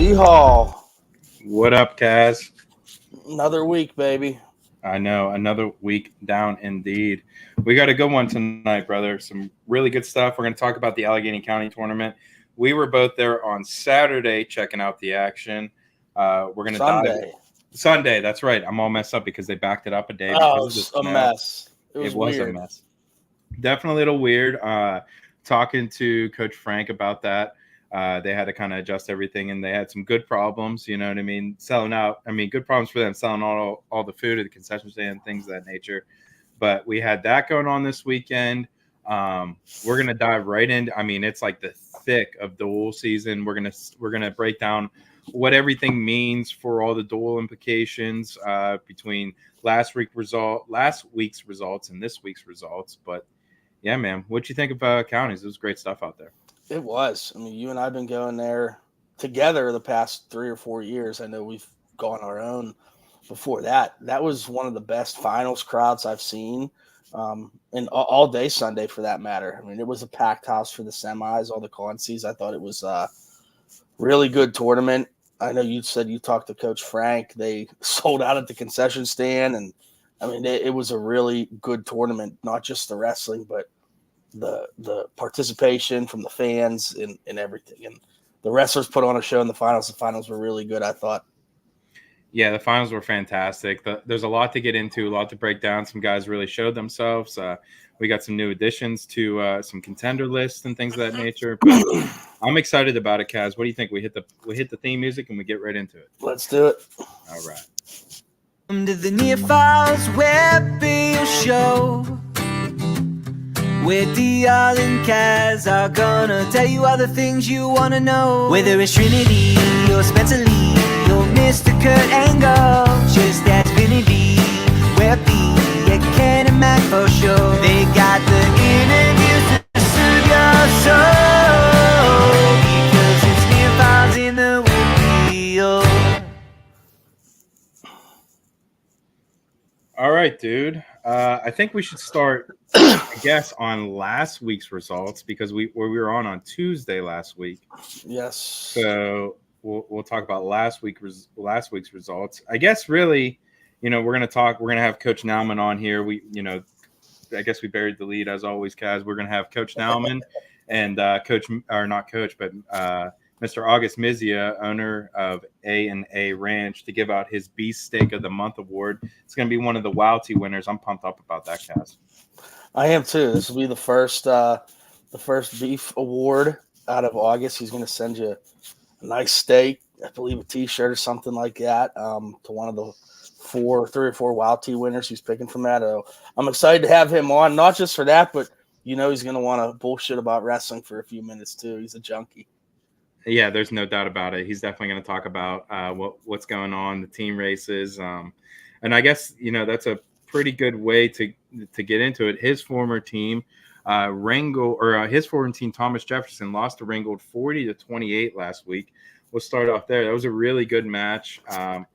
V Hall. What up, Kaz? Another week, baby. I know, another week down indeed. We got a good one tonight, brother. Some really good stuff. We're going to talk about the Allegheny County tournament. We were both there on Saturday checking out the action. We're going to dive Sunday. That's right. I'm all messed up because they backed it up a day because of the A snow. mess. It was a mess. Definitely a little weird. Talking to Coach Frank about that. They had to kind of adjust everything, and they had some good problems. You know what I mean? Selling out. I mean, good problems for them selling all the food at the concession stand, things of that nature. But we had that going on this weekend. We're gonna dive right in. I mean, it's like the thick of dual season. We're gonna break down what everything means for all the dual implications between last week's results and this week's results. But yeah, man, what'd you think of counties? It was great stuff out there. It was. I mean, you and I have been going there together the past 3 or 4 years. I know we've gone our own before that. That was one of the best finals crowds I've seen, and all day Sunday for that matter. I mean, it was a packed house for the semis, all the consies. I thought it was a really good tournament. I know you said you talked to Coach Frank. They sold out at the concession stand, and I mean, it was a really good tournament, not just the wrestling, but the participation from the fans and everything. And the wrestlers put on a show in the finals. The finals were really good, I thought. Yeah, the finals were fantastic. There's a lot to get into, a lot to break down. Some guys really showed themselves. We got some new additions to some contender lists and things of that nature. But I'm excited about it, Kaz. What do you think? We hit the theme music and we get right into it. Let's do it. All right. Welcome to the Near Files WPIAL show, where DL and Kaz are gonna tell you all the things you wanna know. Whether it's Trinity or Spencer Lee or Mr. Kurt Angle, just ask Vinny WPIAL at Canon Mac for sure. They got the interviews to serve your soul, because it's Near Files in the WPIAL. All right, dude. I think we should start, I guess, on last week's results because we were on Tuesday last week. Yes. So we'll talk about last week's results. I guess really, we're gonna have Coach Nauman on here. I guess we buried the lead as always, Kaz. We're gonna have Coach Nauman and Mr. August Mizia, owner of A&A Ranch, to give out his BeefSteak of the Month award. It's going to be one of the WPIAL winners. I'm pumped up about that, Kaz. I am too. This will be the first beef award out of August. He's going to send you a nice steak, I believe a T-shirt or something like that, to one of the 3 or 4 WPIAL winners he's picking from that. I'm excited to have him on, not just for that, but he's going to want to bullshit about wrestling for a few minutes too. He's a junkie. Yeah, there's no doubt about it. He's definitely going to talk about what's going on, the team races, and I guess that's a pretty good way to get into it. His former team, his former team, Thomas Jefferson, lost to Ringgold 40-28 last week. We'll start off there. That was a really good match.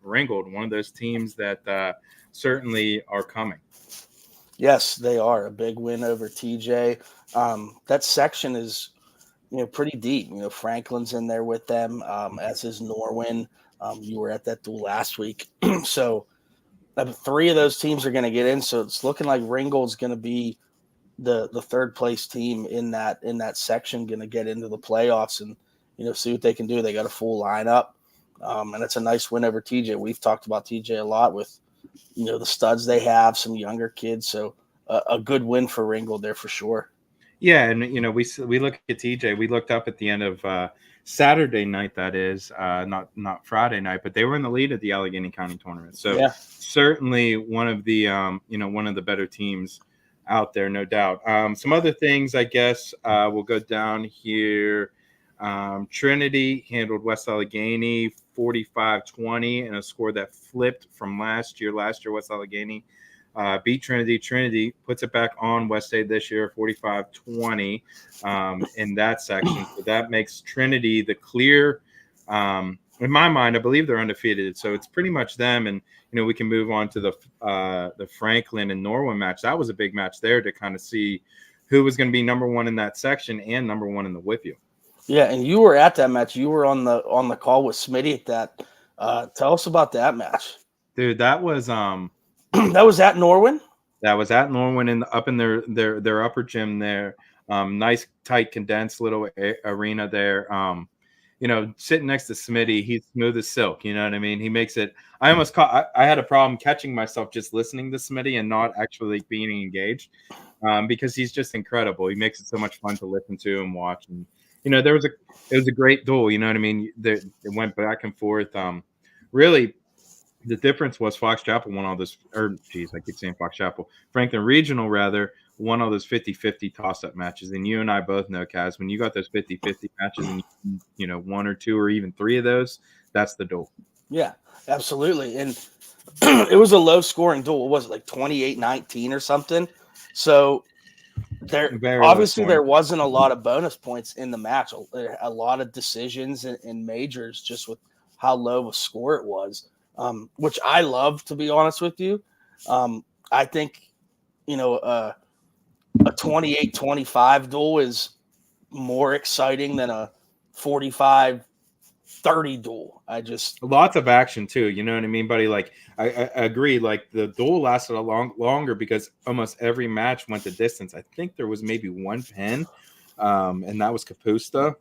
Ringgold, one of those teams that certainly are coming. Yes, they are. A big win over TJ. That section is pretty deep. Franklin's in there with them, as is Norwin. You were at that duel last week. So 3 of those teams are going to get in. So it's looking like Ringgold's going to be the third place team in that section, going to get into the playoffs and, see what they can do. They got a full lineup. And it's a nice win over TJ. We've talked about TJ a lot with, the studs they have, some younger kids. So a good win for Ringgold there for sure. Yeah, and we look at TJ. We looked up at the end of Saturday night, that is, not Friday night, but they were in the lead at the Allegheny County tournament. So yeah, certainly one of the one of the better teams out there, no doubt. Some other things, I guess, we'll go down here. Trinity handled West Allegheny 45-20 in a score that flipped from last year. Last year, West Allegheny beat Trinity. Trinity puts it back on West State this year, 45-20 in that section. So that makes Trinity the clear. In my mind, I believe they're undefeated. So it's pretty much them. And, we can move on to the Franklin and Norwin match. That was a big match there to kind of see who was going to be number one in that section and number one in the WPIAL. Yeah, and you were at that match. You were on the call with Smitty at that. Tell us about that match. Dude, that was that was at Norwin? That was at Norwin up in their upper gym there. Nice, tight, condensed little arena there. You know, sitting next to Smitty, he's smooth as silk. You know what I mean? He makes it. I almost caught. I had a problem catching myself just listening to Smitty and not actually being engaged, because he's just incredible. He makes it so much fun to listen to and watch. And you know, it was a great duel. You know what I mean? It went back and forth. Really. The difference was Fox Chapel won all this, I keep saying Fox Chapel. Franklin Regional, rather, won all those 50-50 toss-up matches. And you and I both know, Kaz, when you got those 50-50 matches and, you know, 1 or 2 or even 3 of those, that's the duel. Yeah, absolutely. And it was a low-scoring duel. What was it, like 28-19 or something? So there wasn't a lot of bonus points in the match. A lot of decisions and majors just with how low of a score it was. Which I love, to be honest with you. I think, you know, a 28-25 duel is more exciting than a 45-30 duel. Lots of action too. You know what I mean, buddy? Like I agree. Like the duel lasted a longer because almost every match went the distance. I think there was maybe 1 pin, and that was Kapusta.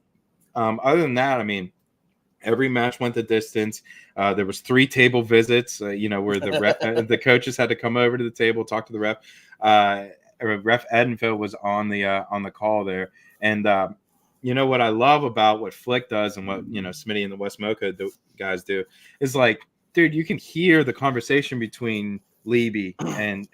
Other than that, I mean, every match went the distance. There was 3 table visits, you know, where the coaches had to come over to the table, talk to the ref. Ref Edenfield was on the call there. And you know what I love about what Flick does and what, you know, Smitty and the West Mocha guys do is, like, dude, you can hear the conversation between Leby and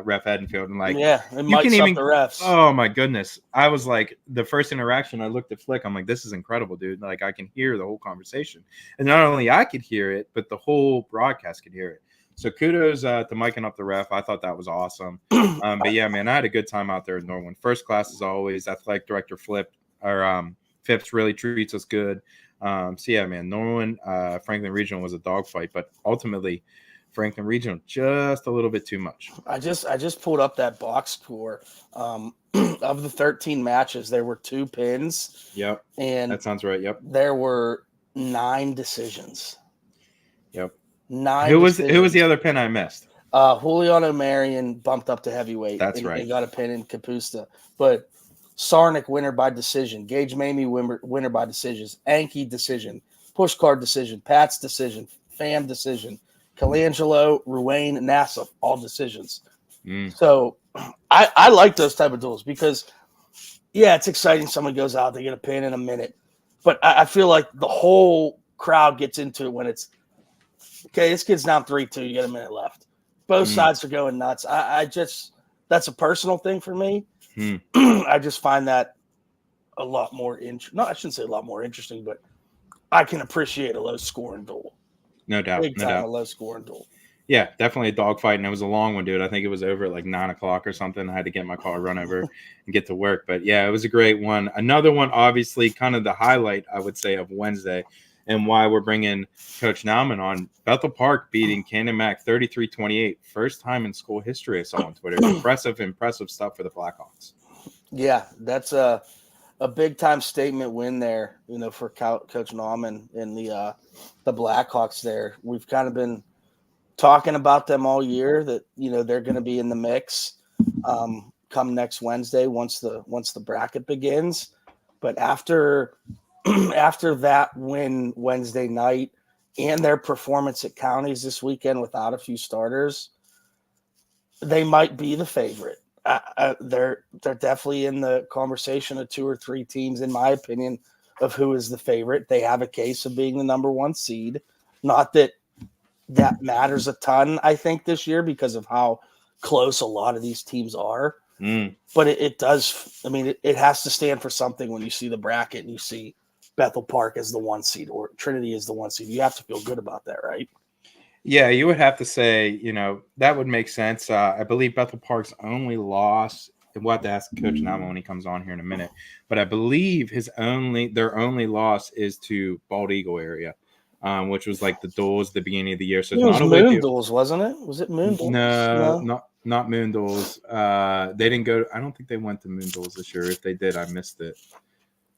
Ref Edenfield, and like, yeah, it might even the refs. Oh my goodness! I was like, the first interaction, I looked at Flick. I'm like, this is incredible, dude. Like, I can hear the whole conversation, and not only I could hear it, but the whole broadcast could hear it. So kudos to miking up the ref. I thought that was awesome. But yeah, man, I had a good time out there in Norwin. First class as always. Athletic director Phipps really treats us good. So yeah, man, Norwin, Franklin Regional was a dogfight, but ultimately Franklin Regional just a little bit too much. I just pulled up that box score. Of the 13 matches, there were 2 pins. Yep. And that sounds right. Yep. There were 9 decisions. Yep. 9. Who was the other pin I missed? Juliano Marion bumped up to heavyweight. That's right. He got a pin in Kapusta. But Sarnick winner by decision. Gage Mamie winner by decisions. Anki decision. Pushcard decision. Pat's decision. Pham decision. Colangelo, Ruane, Nassif, all decisions. So I like those type of duels because, yeah, it's exciting. Someone goes out, they get a pin in a minute. But I feel like the whole crowd gets into it when it's, okay, this kid's down 3-2, you get a minute left. Both sides are going nuts. That's a personal thing for me. I just find that a lot more I shouldn't say a lot more interesting, but I can appreciate a low-scoring duel. No doubt. Big time, a low-scoring duel. Yeah, definitely a dogfight, and it was a long one, dude. I think it was over at like 9 o'clock or something. I had to get my car, run over, and get to work. But yeah, it was a great one. Another one, obviously, kind of the highlight, I would say, of Wednesday, and why we're bringing Coach Nauman on. Bethel Park beating Canon Mac 33-28. First time in school history, I saw on Twitter. Impressive stuff for the Blackhawks. Yeah, that's a big-time statement win there, you know, for Coach Nauman and the Blackhawks there. We've kind of been talking about them all year that, you know, they're going to be in the mix come next Wednesday once the bracket begins. But after that win Wednesday night and their performance at Counties this weekend without a few starters, they might be the favorite. They're definitely in the conversation of 2 or 3 teams, in my opinion, of who is the favorite. They have a case of being the number 1 seed. Not that matters a ton, I think, this year because of how close a lot of these teams are. But it does. I mean, it has to stand for something when you see the bracket and you see Bethel Park as the 1 seed or Trinity as the 1 seed. You have to feel good about that, right? Yeah, you would have to say, you know, that would make sense. I believe Bethel Park's only loss, we'll have to ask Coach Nauman when he comes on here in a minute, but I believe their only loss is to Bald Eagle area, which was like the duels at the beginning of the year. So it was Moon Duels, wasn't it? Was it Moon Duels? No, not Moon Duels. They didn't go. I don't think they went to Moon Duels this year. If they did, I missed it.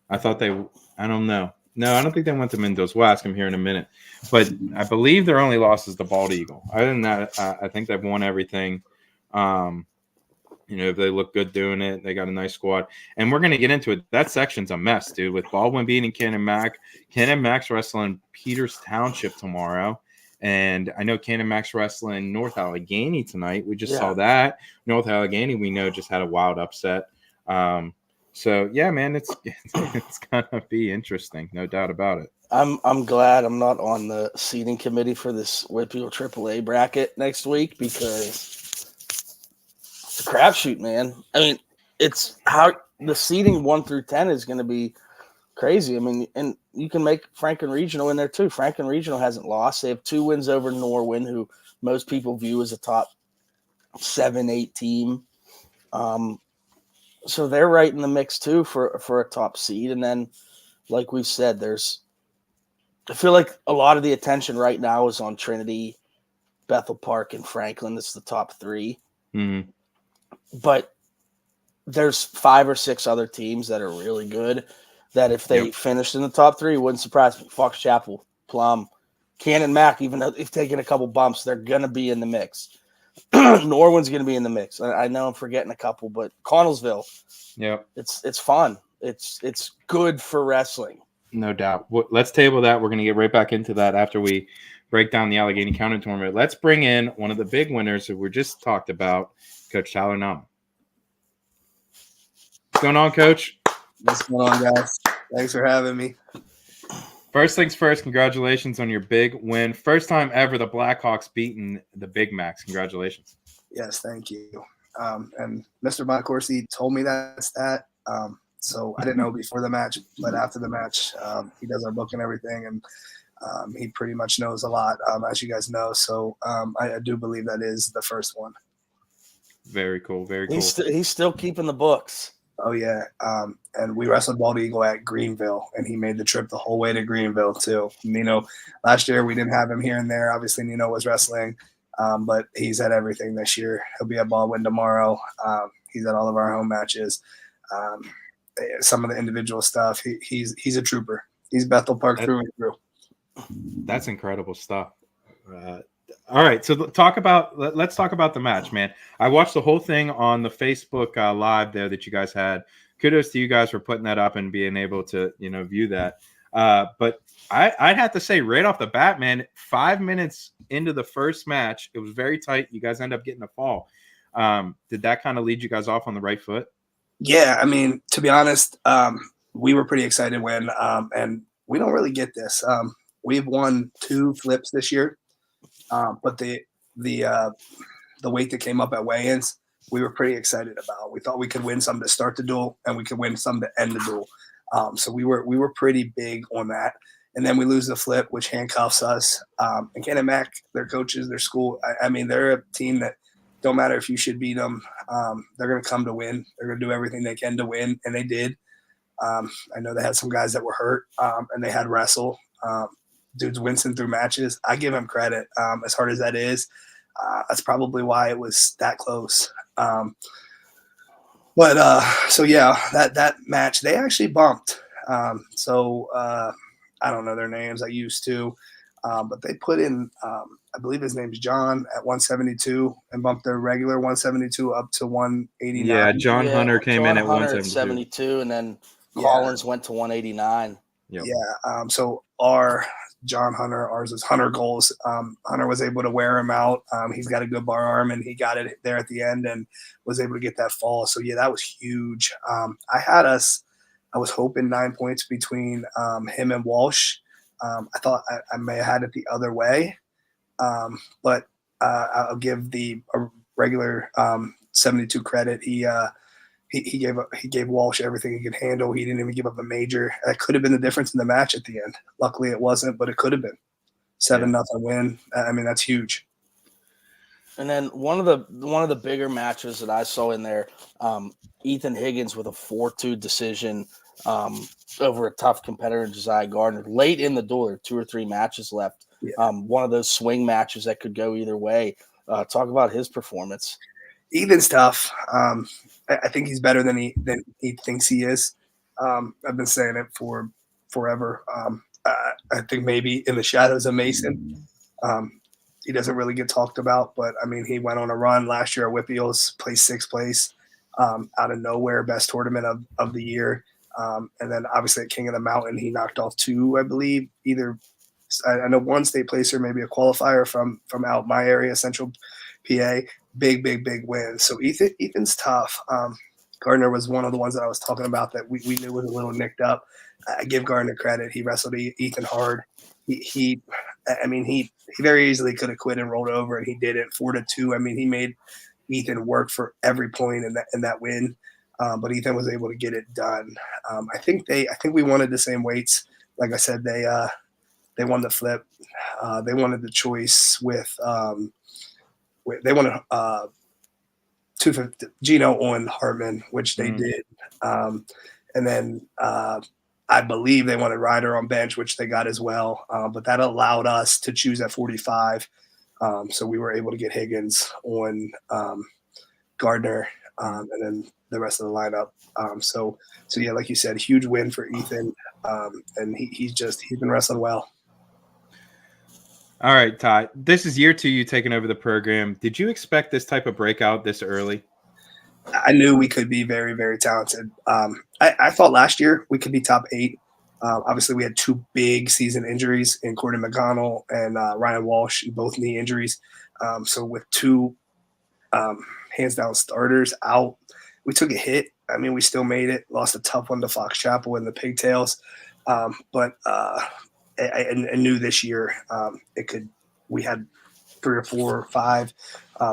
I thought I don't know. No, I don't think they went to Mendoza. We'll ask him here in a minute. But I believe their only loss is the Bald Eagle. Other than that, I think they've won everything. They look good doing it. They got a nice squad. And we're going to get into it. That section's a mess, dude, with Baldwin beating Canon Mac. Canon Mac's wrestling Peters Township tomorrow. And I know Canon Mac's wrestling North Allegheny tonight. We just saw that. North Allegheny, we know, just had a wild upset. So yeah, man, it's gonna be interesting, no doubt about it. I'm glad I'm not on the seating committee for this WPIAL AAA bracket next week because it's a crapshoot, man. I mean, it's how the seating 1 through 10 is going to be crazy. I mean, and you can make Franklin Regional in there too. Franklin Regional hasn't lost. They have 2 wins over Norwin, who most people view as a top 7-8 team. So they're right in the mix too for a top seed. And then, like we said, I feel like a lot of the attention right now is on Trinity, Bethel Park, and Franklin. That's the top 3. Mm-hmm. But there's 5 or 6 other teams that are really good that if they finished in the top 3, it wouldn't surprise me. Fox Chapel, Plum, Canon Mac, even though they've taken a couple bumps, they're going to be in the mix. Norwin's going to be in the mix. I know I'm forgetting a couple, but Connellsville, it's fun. It's good for wrestling. No doubt. Let's table that. We're going to get right back into that after we break down the Allegheny County tournament. Let's bring in one of the big winners that we just talked about, Coach Tyler Nauman. What's going on, Coach? What's going on, guys? Thanks for having me. First things first, congratulations on your big win. First time ever the Blackhawks beating the Big Macs. Congratulations. Yes, thank you. And Mr. Boncorsi told me that stat. So I didn't know before the match, but after the match, he does our book and everything, and he pretty much knows a lot, as you guys know. So I do believe that is the first one. Very cool. Very cool. He's still keeping the books. Oh, yeah. And we wrestled Bald Eagle at Greenville, and he made the trip the whole way to Greenville, too. Nino, last year we didn't have him here and there. Obviously, Nino was wrestling, but he's at everything this year. He'll be at Baldwin tomorrow. He's at all of our home matches. Some of the individual stuff, he's a trooper. He's Bethel Park through and through. That's incredible stuff. All right, so let's talk about the match, man. I watched the whole thing on the Facebook live there that you guys had. Kudos to you guys for putting that up and being able to view that. But I'd have to say right off the bat, man, 5 minutes into the first match, it was very tight. You guys end up getting a fall. Did that kind of lead you guys off on the right foot? Yeah, I mean, to be honest, we were pretty excited when, and we don't really get this. We've won 2 flips this year, but the weight that came up at weigh-ins, we were pretty excited about. We thought we could win some to start the duel, and we could win some to end the duel. So we were pretty big on that. And then we lose the flip, which handcuffs us. And Canon Mac, their coaches, their school, I mean, they're a team that don't matter if you should beat them. They're going to come to win. They're going to do everything they can to win, and they did. I know they had some guys that were hurt, and they had wrestle. Dudes wincing through matches. I give them credit. As hard as that is, that's probably why it was that close. So yeah, that match, they actually bumped. I don't know their names. I used to, but they put in, I believe his name's John at 172 and bumped their regular 172 up to 189. Yeah, John Hunter came in at 172, and then Collins went to 189. Yep. Yeah. So our John Hunter, ours is Hunter Goals. Hunter was able to wear him out. He's got a good bar arm, and he got it there at the end and was able to get that fall. So yeah, that was huge. I was hoping 9 points between him and Walsh. I thought I may have had it the other way, but I'll give the regular 72 credit. He gave Walsh everything he could handle. He didn't even give up a major. That could have been the difference in the match at the end. Luckily, it wasn't, but it could have been 7-0 win. I mean, that's huge. And then one of the bigger matches that I saw in there, Ethan Higgins with a 4-2 decision over a tough competitor, Josiah Gardner, late in the duel. 2 or 3 matches left. Yeah. One of those swing matches that could go either way. Talk about his performance. Ethan's tough. I think he's better than he thinks he is. I've been saying it for forever. I think maybe in the shadows of Mason. He doesn't really get talked about, but I mean, he went on a run last year at WPIAL, placed 6th place out of nowhere, best tournament of the year. And then obviously at King of the Mountain, he knocked off 2, I believe, either I know 1 state placer, maybe a qualifier from out my area, Central PA. Big win. So Ethan's tough. Gardner was one of the ones that I was talking about that we knew was a little nicked up. I give Gardner credit. He wrestled Ethan hard. He very easily could have quit and rolled over, and he did it 4-2. I mean, he made Ethan work for every point in that win, but Ethan was able to get it done. I think we wanted the same weights. Like I said, they won the flip. They wanted the choice with they wanted 250 Gino on Hartman, which they did, and then I believe they wanted Ryder on bench, which they got as well. But that allowed us to choose at 45. So we were able to get Higgins on Gardner, and then the rest of the lineup. So yeah, like you said, huge win for Ethan, and he's been wrestling well. All right, Todd. This is year 2 you taking over the program. Did you expect this type of breakout this early? I knew we could be very, very talented. I thought last year we could be top 8. Obviously, we had 2 big season injuries in Courtney McConnell and Ryan Walsh, both knee injuries. So with 2 hands down starters out, we took a hit. I mean, we still made it. Lost a tough one to Fox Chapel in the Pigtails, but I knew this year it could. We had 3 or 4 or 5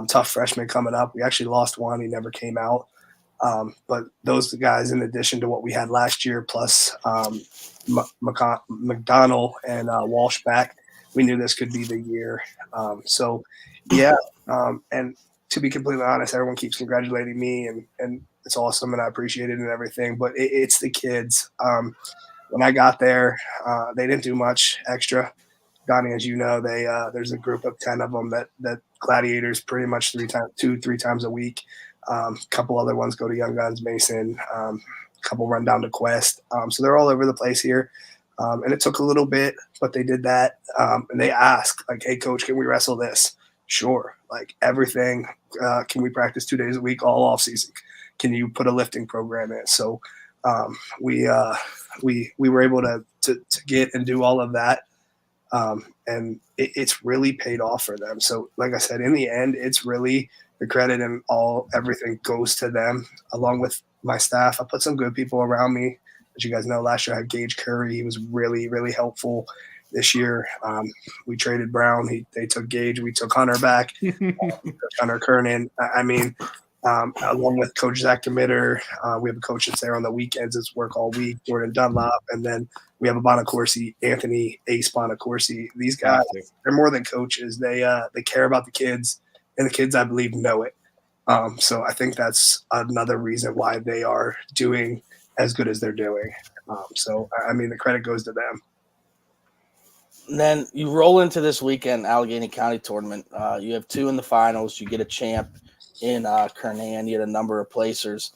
tough freshmen coming up. We actually lost one. He never came out. But those guys, in addition to what we had last year, plus McDonald and Walsh back, we knew this could be the year. And to be completely honest, everyone keeps congratulating me, and it's awesome, and I appreciate it and everything. But it's the kids. When I got there, they didn't do much extra. Donnie, as you know, there's a group of 10 of them that gladiators pretty much 3 times a week. Couple other ones go to Young Guns, Mason. Couple run down to Quest. So they're all over the place here. And it took a little bit, but they did that. And they asked, like, hey, coach, can we wrestle this? Sure. Like everything. Can we practice 2 days a week all off season? Can you put a lifting program in? So we were able to get and do all of that. And it's really paid off for them. So like I said, in the end, it's really the credit and everything goes to them along with my staff. I put some good people around me. As you guys know, last year I had Gage Curry. He was really, really helpful. This year, we traded Brown. They took Gage. We took Hunter back. Hunter Kernan. I mean, along with Coach Zach DeMitter, we have a coach that's there on the weekends. It's work all week, Jordan Dunlop. And then we have a Bonacorsi, Anthony Ace Bonacorsi. These guys, they're more than coaches. They care about the kids, and the kids, I believe, know it. So I think that's another reason why they are doing as good as they're doing. So, I mean, the credit goes to them. And then you roll into this weekend Allegheny County tournament. You have 2 in the finals. You get a champ in Kernan. You had a number of placers.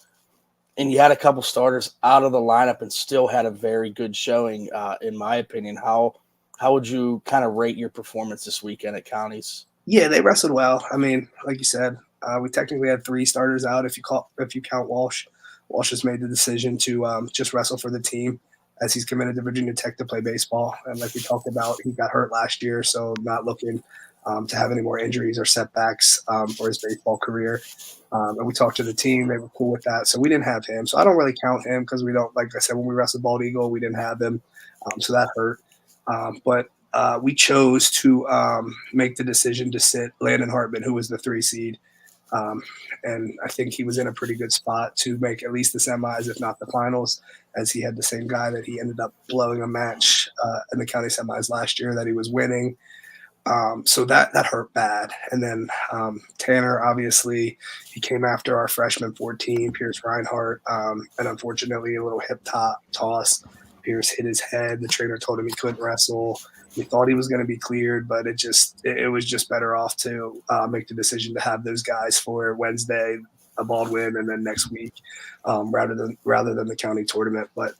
And you had a couple starters out of the lineup and still had a very good showing, in my opinion. How would you kind of rate your performance this weekend at Counties? Yeah, they wrestled well. I mean, like you said, we technically had 3 starters out if you count Walsh. Walsh has made the decision to just wrestle for the team as he's committed to Virginia Tech to play baseball. And like we talked about, he got hurt last year, so not looking to have any more injuries or setbacks for his baseball career. And we talked to the team. They were cool with that. So we didn't have him. So I don't really count him because we don't, like I said, when we wrestled Bald Eagle, we didn't have him. So that hurt. But we chose to make the decision to sit Landon Hartman, who was the 3 seed. And I think he was in a pretty good spot to make at least the semis, if not the finals, as he had the same guy that he ended up blowing a match in the county semis last year that he was winning. So that hurt bad. And then Tanner, obviously, he came after our freshman 14, Pierce Reinhardt, and unfortunately a little hip toss. Pierce hit his head. The trainer told him he couldn't wrestle. We thought he was going to be cleared, but it was just better off to make the decision to have those guys for Wednesday. Baldwin and then next week, rather than the county tournament. But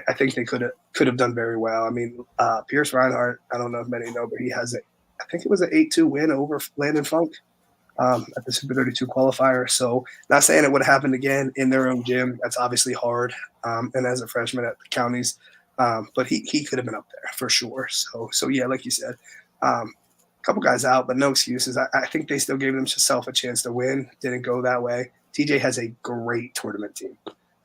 I think they could have done very well. I mean, Pierce Reinhardt, I don't know if many know, but he has I think it was an 8-2 win over Landon Funk at the Super 32 qualifier. So not saying it would have happened again in their own gym. That's obviously hard. And as a freshman at the counties, but he could have been up there for sure. So yeah, like you said, a couple guys out, but no excuses. I think they still gave themselves a chance to win. Didn't go that way. TJ has a great tournament team.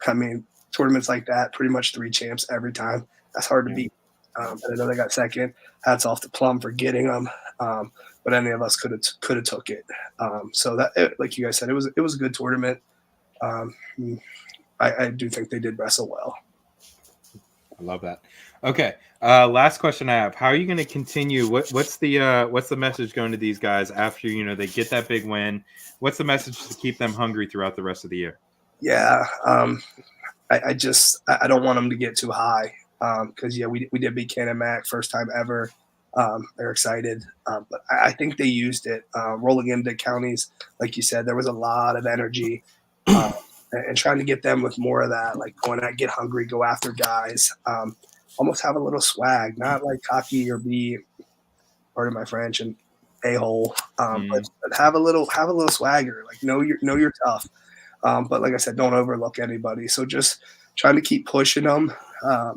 I mean, tournaments like that, pretty much 3 champs every time. That's hard to beat. And I know they got second. Hats off to Plum for getting them. But any of us could have took it. So that, like you guys said, it was a good tournament. I do think they did wrestle well. I love that. Okay, last question I have: how are you going to continue? What's the message going to these guys after they get that big win? What's the message to keep them hungry throughout the rest of the year? Yeah, I don't want them to get too high because we did beat Canon Mac first time ever. They're excited, but I think they used it rolling into counties. Like you said, there was a lot of energy. And trying to get them with more of that, like going out, get hungry, go after guys, almost have a little swag, not like cocky or be, pardon my French, and a-hole, but have a little swagger, like know you're tough. But like I said, don't overlook anybody. So just trying to keep pushing them,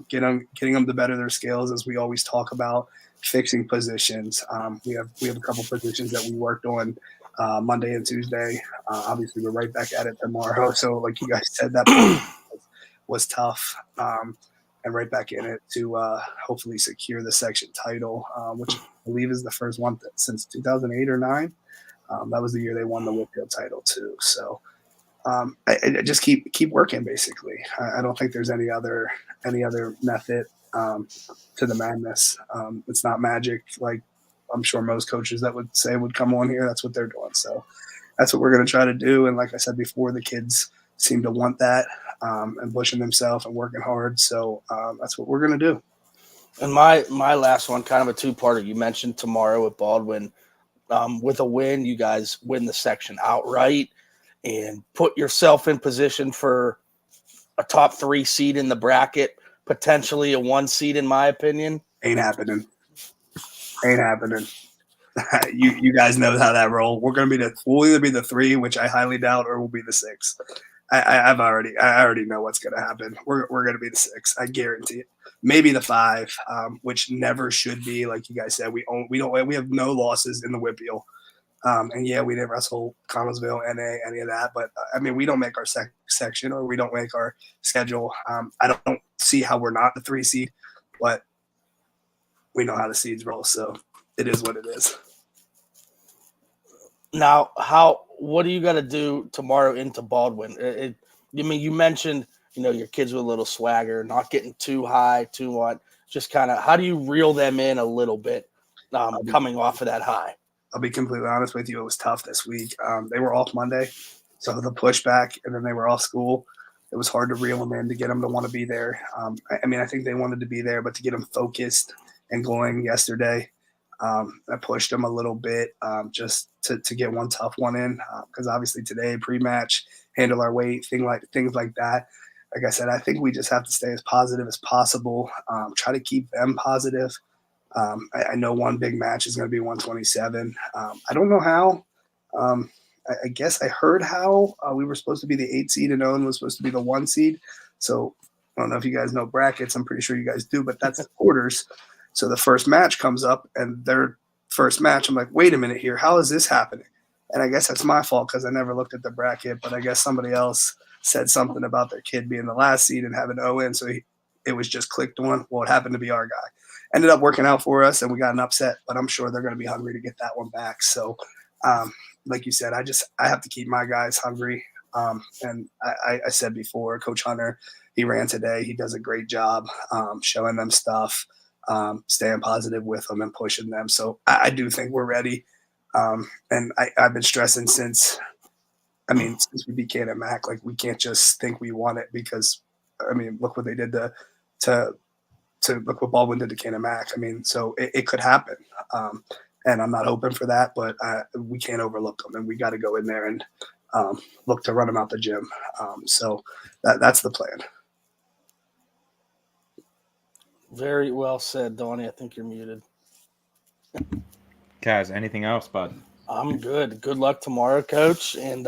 getting them to better their skills, as we always talk about, fixing positions. We have a couple positions that we worked on Monday and Tuesday. Obviously, we're right back at it tomorrow. So, like you guys said, that was tough, and right back in it to hopefully secure the section title, which I believe is the first one since 2008 or 9. That was the year they won the WPIAL title too. So, I just keep working. Basically, I don't think there's any other method to the madness. It's not magic like I'm sure most coaches that would come on here. That's what they're doing. So that's what we're going to try to do. And like I said before, the kids seem to want that and pushing themselves and working hard. So that's what we're going to do. And my last one, kind of a 2-parter. You mentioned tomorrow at Baldwin. With a win, you guys win the section outright and put yourself in position for a top 3 seed in the bracket, potentially a 1 seed, in my opinion. Ain't happening. You guys know how that roll. We'll either be the 3, which I highly doubt, or we'll be the 6. I already know what's going to happen. We're going to be the 6. I guarantee it. Maybe the 5, which never should be. Like you guys said, we have no losses in the WPIAL. And yeah, we didn't wrestle Connellsville, NA, any of that. But I mean, we don't make our section, or we don't make our schedule. I don't see how we're not the 3 seed, but we know how the seeds roll. So it is what it is. Now, what do you got to do tomorrow into Baldwin? You mentioned, your kids with a little swagger, not getting too high, too what. Just kind of, how do you reel them in a little bit coming off of that high? I'll be completely honest with you. It was tough this week. They were off Monday, so the pushback, and then they were off school. It was hard to reel them in, to get them to want to be there. I think they wanted to be there, but to get them focused and going yesterday, I pushed them a little bit just to get one tough one in, because obviously today, pre-match, handle our weight, things like that. Like I said, I think we just have to stay as positive as possible, try to keep them positive. I know one big match is going to be 127. I don't know how. I guess I heard how we were supposed to be the 8 seed and Owen was supposed to be the 1 seed. So I don't know if you guys know brackets. I'm pretty sure you guys do, but that's the quarters. So the first match comes up, and their first match, I'm like, wait a minute here. How is this happening? And I guess that's my fault because I never looked at the bracket, but I guess somebody else said something about their kid being the last seed and having Owen. So it was just clicked on. Well, it happened to be our guy. Ended up working out for us, and we got an upset, but I'm sure they're going to be hungry to get that one back. So, like you said, I have to keep my guys hungry. And I said before, Coach Hunter, he ran today. He does a great job showing them stuff, staying positive with them and pushing them. So I do think we're ready. And I've been stressing since we beat Canon Mac, like we can't just think we won it because, look what they did to look what Baldwin did to Canon Mac. So it could happen. And I'm not hoping for that, but we can't overlook them, and we got to go in there and look to run him out the gym. So that's the plan. Very well said, Donnie. I think you're muted. Kaz, anything else, bud? I'm good. Good luck tomorrow, Coach, and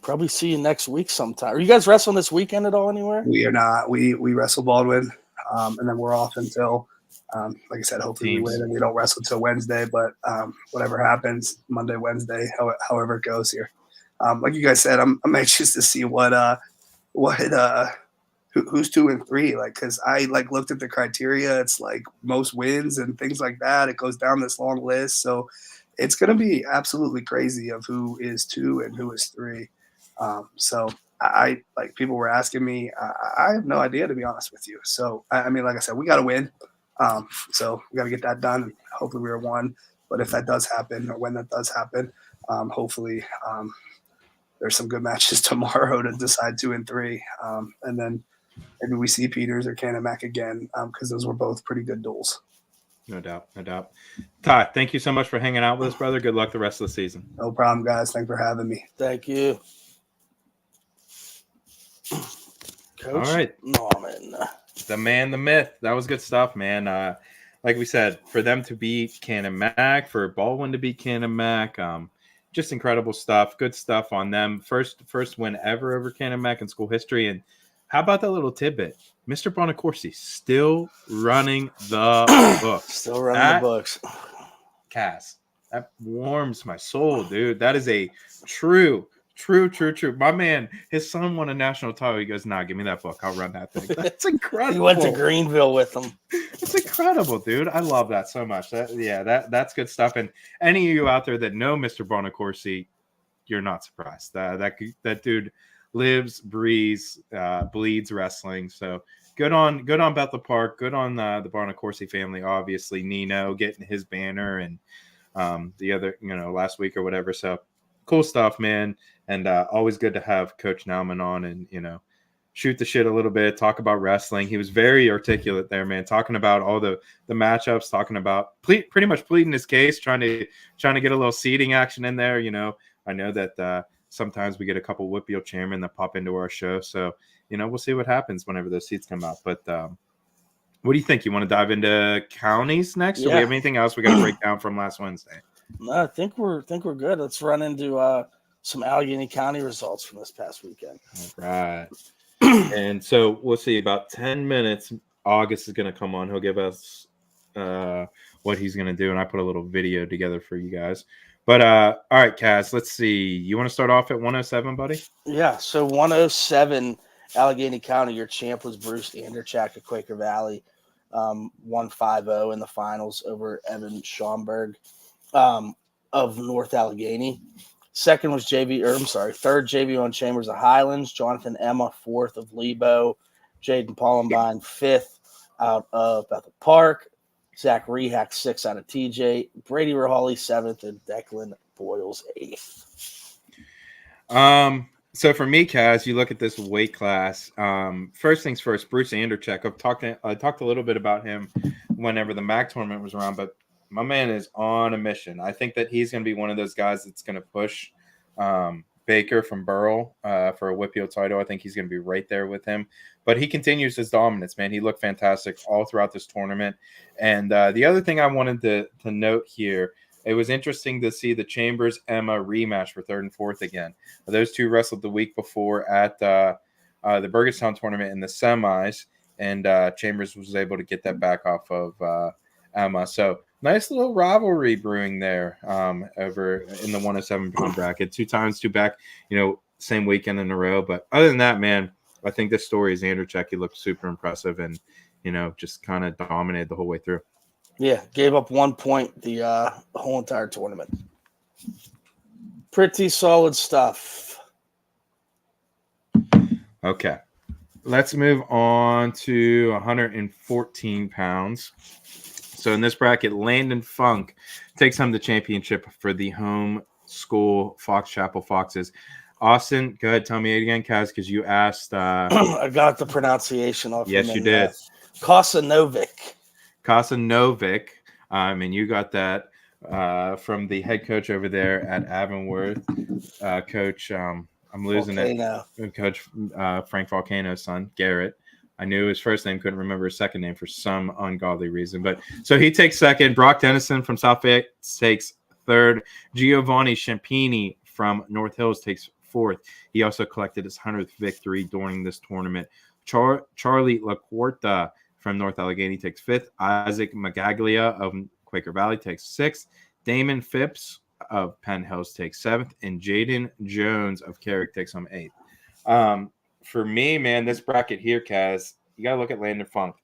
probably see you next week sometime. Are you guys wrestling this weekend at all anywhere? We are not. We wrestle Baldwin, and then we're off until, like I said, hopefully we win and we don't wrestle till Wednesday. But whatever happens, Monday, Wednesday, however it goes here. Like you guys said, I'm anxious to see who's 2 and 3, like, because I looked at the criteria. It's like most wins and things like that. It goes down this long list, so it's going to be absolutely crazy of who is 2 and who is 3. So I like, people were asking me. I have no idea, to be honest with you. So I mean, like I said, we got to win. So we got to get that done. Hopefully we are 1. But if that does happen, or when that does happen, hopefully there's some good matches tomorrow to decide 2 and 3, and then maybe we see Peters or Canon Mac again, because those were both pretty good duels. No doubt, no doubt. Todd, thank you so much for hanging out with us, brother. Good luck the rest of the season. No problem, guys. Thanks for having me. Thank you. Coach All right. Nauman. The man, the myth. That was good stuff, man. Like we said, for them to beat Canon Mac, for Baldwin to beat Canon Mac, just incredible stuff. Good stuff on them. First win ever over Canon Mac in school history. And how about that little tidbit? Mr. Bonacorsi still running the books. Still running the books. Cass, that warms my soul, dude. That is a true. My man, his son won a national title. He goes, nah, give me that book. I'll run that thing. That's incredible. He went to Greenville with him. It's incredible, dude. I love that so much. That's good stuff. And any of you out there that know Mr. Bonacorsi, you're not surprised. That dude lives, breathes, bleeds wrestling. So good on Bethel Park. Good on the Bonacorsi family. Obviously, Nino getting his banner and the other, last week or whatever. So cool stuff, man. And always good to have Coach Nauman on and, shoot the shit a little bit, talk about wrestling. He was very articulate there, man, talking about all the matchups, talking about pretty much pleading his case, trying to get a little seating action in there. I know that sometimes we get a couple WPIAL chairmen that pop into our show. So, we'll see what happens whenever those seats come out. But what do you think? You want to dive into counties next? Yeah. Or do we have anything else we got to break down from last Wednesday? No, I think we're good. Let's run into some Allegheny County results from this past weekend. All right. And so we'll see, about 10 minutes, August is going to come on. He'll give us what he's going to do. And I put a little video together for you guys. But all right, Kaz, let's see. You want to start off at 107, buddy? Yeah. So 107 Allegheny County, your champ was Bruce Anderchak of Quaker Valley. Won 5-0 in the finals over Evan Schaumburg of North Allegheny. Second was third JV on Chambers of Highlands. Jonathan Emma, fourth of Lebo. Jaden Pallenbein, fifth out of Bethel Park. Zach Rehack, sixth out of TJ. Brady Rahali, seventh, and Declan Boyles, eighth. So for me, Kaz, you look at this weight class. First things first, Bruce Anderchak. I talked a little bit about him whenever the MAC tournament was around, but my man is on a mission. I think that he's going to be one of those guys that's going to push Baker from Burrell for a WPIAL title. I think he's going to be right there with him. But he continues his dominance, man. He looked fantastic all throughout this tournament. And the other thing I wanted to note here, it was interesting to see the Chambers-Emma rematch for third and fourth again. Those two wrestled the week before at the Burgettstown tournament in the semis, and Chambers was able to get that back off of Emma. So nice little rivalry brewing there over in the 107-pound bracket. 2 times, 2 back, same weekend in a row. But other than that, man, I think this story is Anderchak. He looked super impressive and, just kind of dominated the whole way through. Yeah, gave up 1 point the whole entire tournament. Pretty solid stuff. Okay. Let's move on to 114 pounds. So in this bracket, Landon Funk takes home the championship for the home school Fox Chapel Foxes. Austin, go ahead, tell me it again, Kaz, because you asked. I got the pronunciation off. Yes, you did. Kasanovic. And you got that. from the head coach over there at Avonworth, Coach. I'm losing Volcano. it. Coach Frank Volcano's son, Garrett. I knew his first name, couldn't remember his second name for some ungodly reason. But so he takes second. Brock Dennison from South Fayette takes third. Giovanni Champini from North Hills takes fourth. He also collected his 100th victory during this tournament. Charlie LaQuarta from North Allegheny takes fifth. Isaac Magaglia of Quaker Valley takes sixth. Damon Phipps of Penn Hills takes seventh. And Jaden Jones of Carrick takes home eighth. For me, man, this bracket here, Kaz, you got to look at Landon Funk.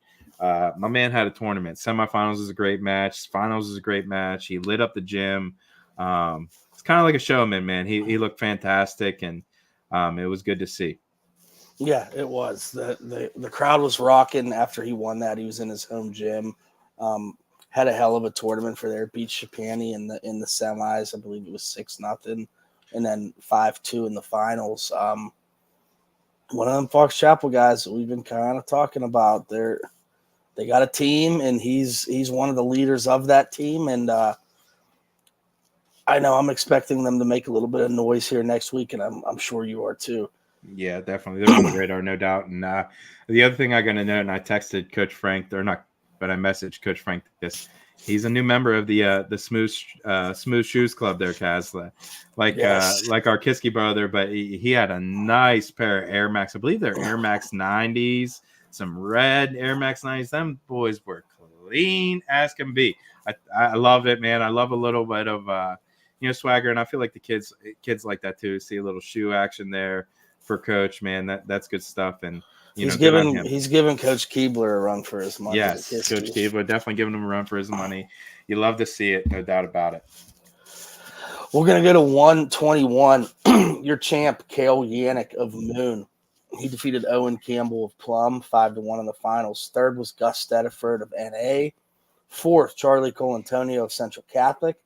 My man had a tournament. Semifinals is a great match. Finals is a great match. He lit up the gym. It's kind of like a showman, man. He looked fantastic, and it was good to see. Yeah, it was. The crowd was rocking after he won that. He was in his home gym. Had a hell of a tournament for there. Beat Chapani in the semis. I believe it was 6-0, and then 5-2 in the finals. One of them Fox Chapel guys that we've been kind of talking about. They got a team, and he's one of the leaders of that team. And I know I'm expecting them to make a little bit of noise here next week, and I'm sure you are too. Yeah, definitely. They're on the radar, no doubt. And the other thing I got to note, and I texted Coach Frank, but I messaged Coach Frank this. He's a new member of the Smooth Shoes Club there, Kaz. Like our Kiski brother, but he had a nice pair of Air Max. I believe they're Air Max 90s, some red Air Max 90s. Them boys were clean as can be. I love it, man. I love a little bit of swagger, and I feel like the kids like that too. See a little shoe action there for Coach, man. That's good stuff. And he's giving Coach Keebler a run for his money. Yes, Coach Keebler definitely giving him a run for his money. You love to see it, no doubt about it. We're gonna go to 121. Your champ, Cale Yannick of Moon. He defeated Owen Campbell of Plum 5-1 in the finals. Third was Gus Stediford of NA. Fourth, Charlie Colantonio of Central Catholic.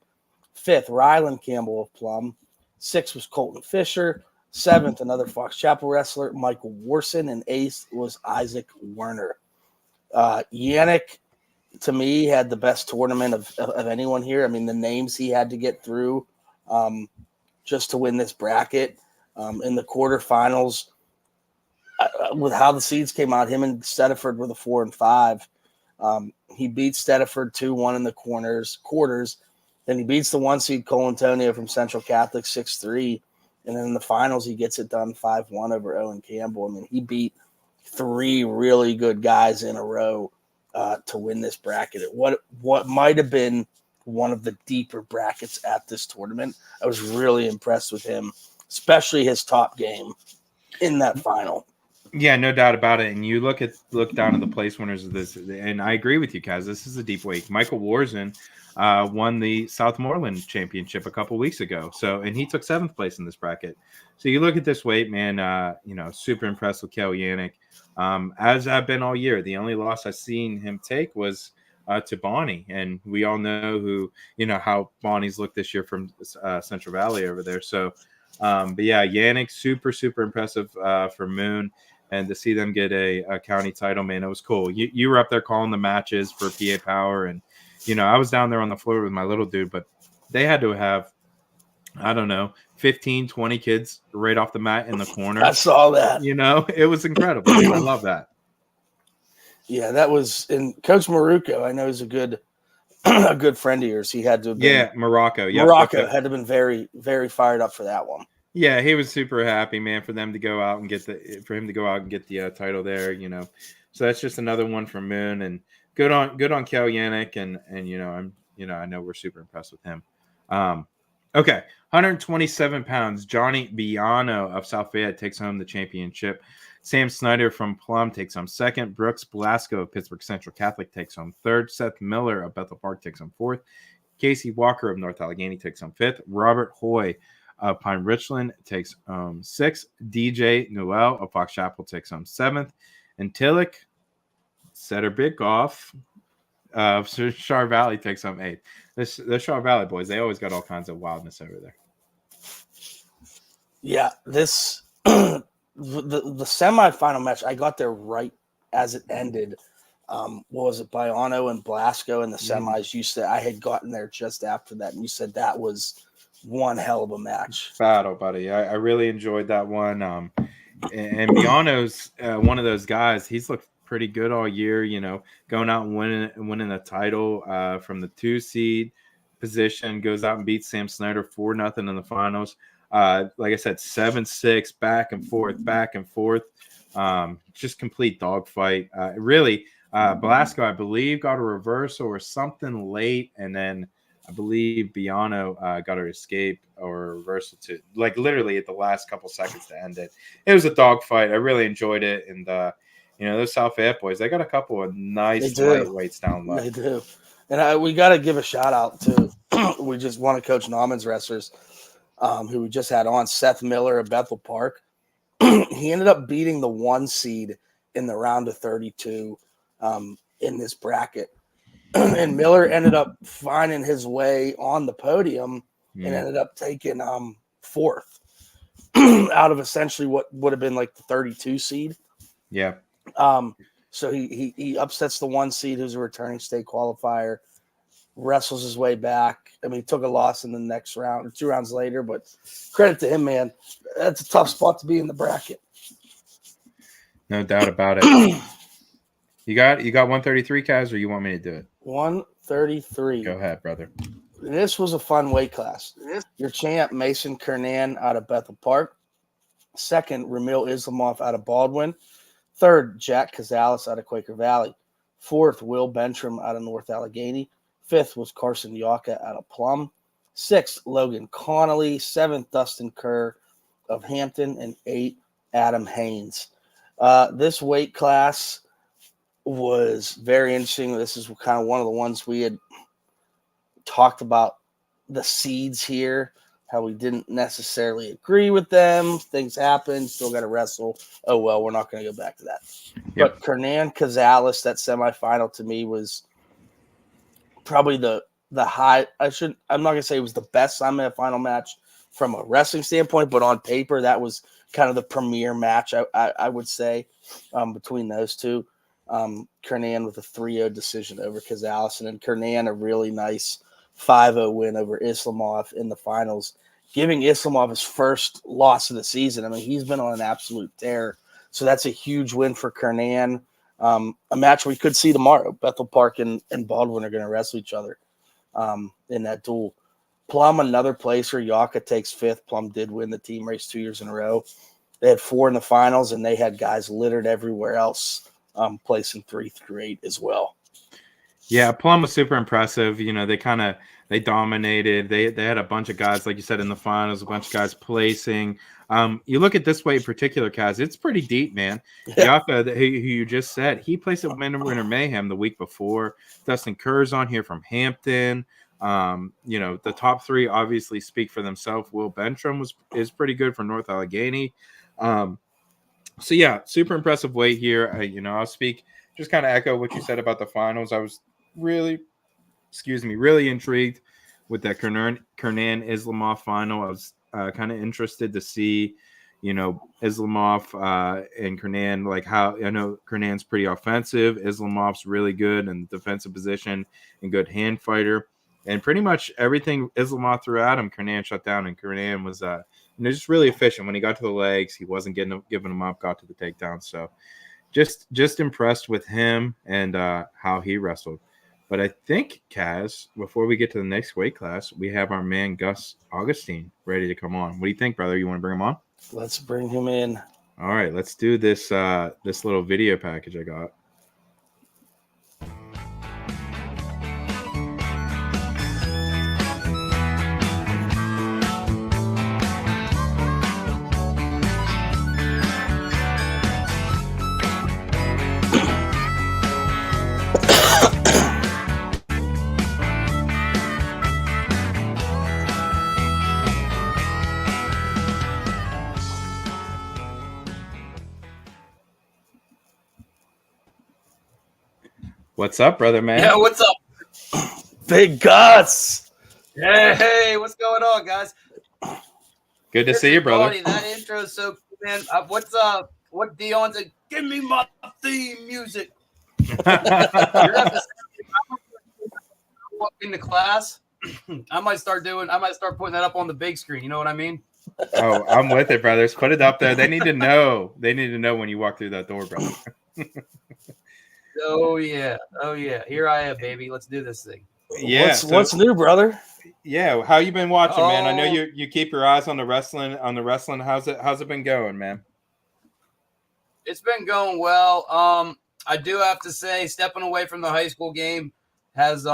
Fifth, Ryland Campbell of Plum. Sixth was Colton Fisher. Seventh, another Fox Chapel wrestler, Michael Warson, and eighth was Isaac Werner. Yannick, to me, had the best tournament of anyone here. I mean, the names he had to get through just to win this bracket in the quarterfinals. With how the seeds came out, him and Stediford were the 4 and 5. He beat Stediford 2-1 in the quarters. Then he beats the 1 seed Colantonio from Central Catholic 6-3. And then in the finals, he gets it done 5-1 over Owen Campbell. I mean, he beat 3 really good guys in a row to win this bracket. What might have been one of the deeper brackets at this tournament. I was really impressed with him, especially his top game in that final. Yeah, no doubt about it. And you look down at the place winners of this, and I agree with you, Kaz. This is a deep week. Michael Warson won the Southmoreland Championship a couple weeks ago. And he took 7th place in this bracket. So you look at this weight, man, super impressed with Cale Yannick. As I've been all year, the only loss I've seen him take was to Bonnie. And we all know how Bonnie's looked this year from Central Valley over there. So, but yeah, Yannick, super, super impressive for Moon. And to see them get a county title, man, it was cool. You were up there calling the matches for PA Power. And, I was down there on the floor with my little dude, but they had to have, I don't know, 15, 20 kids right off the mat in the corner. I saw that. It was incredible. I love that. Yeah, that was – and Coach Maruco, I know, is a good friend of yours. He had to have been – yeah, Morocco. Yep, Morocco had to have been very, very fired up for that one. Yeah, he was super happy, man, for him to go out and get the title there, So that's just another one from Moon, and good on Cale Yannick, and I know we're super impressed with him. Okay, 127 pounds. Johnny Biano of South Fayette takes home the championship. Sam Snyder from Plum takes home 2nd. Brooks Blasco of Pittsburgh Central Catholic takes home 3rd. Seth Miller of Bethel Park takes home 4th. Casey Walker of North Allegheny takes home 5th. Robert Hoy Pine Richland takes 6th. DJ Noel of Fox Chapel takes home 7th. And Tillich Setter Big Golf of Char Valley takes home 8th. The Char Valley boys, they always got all kinds of wildness over there. Yeah, this the semifinal match, I got there right as it ended. what was it, Baiano and Blasco in the semis. You said I had gotten there just after that, and you said that was one hell of a match. Battle, buddy. I really enjoyed that one. And Baiano's one of those guys. He's looked pretty good all year, you know, going out and winning the title from the 2 seed position, goes out and beats Sam Snyder 4-0 in the finals. Like I said, 7-6, back and forth. Just complete dogfight. Really, Blasco, I believe, got a reversal or something late, and then I believe Baiano got her escape or a reversal to, like, literally at the last couple seconds to end it. It was a dogfight. I really enjoyed it, and you know, those South Fayette boys, they got a couple of nice lightweights down low. They do, and we got to give a shout out to we just want to coach Nauman's wrestlers, who we just had on, Seth Miller of Bethel Park. He ended up beating the 1 seed in the round of 32 in this bracket. And Miller ended up finding his way on the podium and ended up taking 4th out of essentially what would have been like the 32 seed. Yeah. So he upsets the 1 seed, who's a returning state qualifier, wrestles his way back. I mean, he took a loss in the next round or 2 rounds later, but credit to him, man. That's a tough spot to be in the bracket. No doubt about it. You got 133, Kaz, or you want me to do it? 133. Go ahead, brother. This was a fun weight class. Your champ, Mason Kernan out of Bethel Park. 2nd, Ramil Islamov out of Baldwin. 3rd, Jack Cazalis out of Quaker Valley. 4th, Will Bentram out of North Allegheny. 5th was Carson Yaka out of Plum. 6th, Logan Connolly. 7th, Dustin Kerr of Hampton. And 8th, Adam Haynes. This weight class was very interesting. This is kind of one of the ones we had talked about, the seeds here, how we didn't necessarily agree with them. Things happen. Still got to wrestle. Oh, well, we're not going to go back to that. Yep. But Kernan Cazalis, that semifinal to me was probably the high. I'm not going to say it was the best semifinal match from a wrestling standpoint, but on paper, that was kind of the premier match, I would say, between those two. Kernan with a 3-0 decision over Cazalis, and then Kernan a really nice 5-0 win over Islamov in the finals, giving Islamov his first loss of the season. I mean, he's been on an absolute tear, so that's a huge win for Kernan. A match we could see tomorrow. Bethel Park and Baldwin are going to wrestle each other in that duel. Plum, another placer. Yaka takes 5th. Plum did win the team race 2 years in a row. They had 4 in the finals, and they had guys littered everywhere else, placing 3 through 8 as well. Yeah, Plum was super impressive. You know, they dominated. They had a bunch of guys, like you said, in the finals, a bunch of guys placing. You look at this way in particular, Kaz, it's pretty deep, man. Yeah. Yaka, who you just said, he placed at Winter Mayhem the week before. Dustin Kerr's on here from Hampton. You know, the top 3 obviously speak for themselves. Will Bentram is pretty good for North Allegheny. So yeah, super impressive weight here. You know, I'll speak, just kind of echo what you said about the finals. I was really intrigued with that Kernan Islamov final. I was kind of interested to see, you know, Islamov and Kernan, like how, I know Kernan's pretty offensive. Islamov's really good in the defensive position and good hand fighter. And pretty much everything Islamov threw at him, Kernan shut down, and Kernan was just really efficient. When he got to the legs, he wasn't giving them up, got to the takedown. So just impressed with him and how he wrestled. But I think, Kaz, before we get to the next weight class, we have our man Gus Augustine ready to come on. What do you think, brother? You want to bring him on? Let's bring him in. All right, let's do this this little video package I got. What's up, brother, man? Yeah, what's up? Big Gus. Hey, what's going on, guys? Good to see you, brother. Buddy, that intro is so cool, man. What's up? What Dion said, give me my theme music. You're gonna have to walk into class. I might start putting that up on the big screen. You know what I mean? Oh, I'm with it, brothers. Put it up there. They need to know. They need to know when you walk through that door, brother. Oh yeah. Here I am, baby. Let's do this thing. Yeah. What's new, brother? Yeah. How you been watching, man? I know you keep your eyes on the wrestling. How's it been going, man? It's been going well. I do have to say, stepping away from the high school game has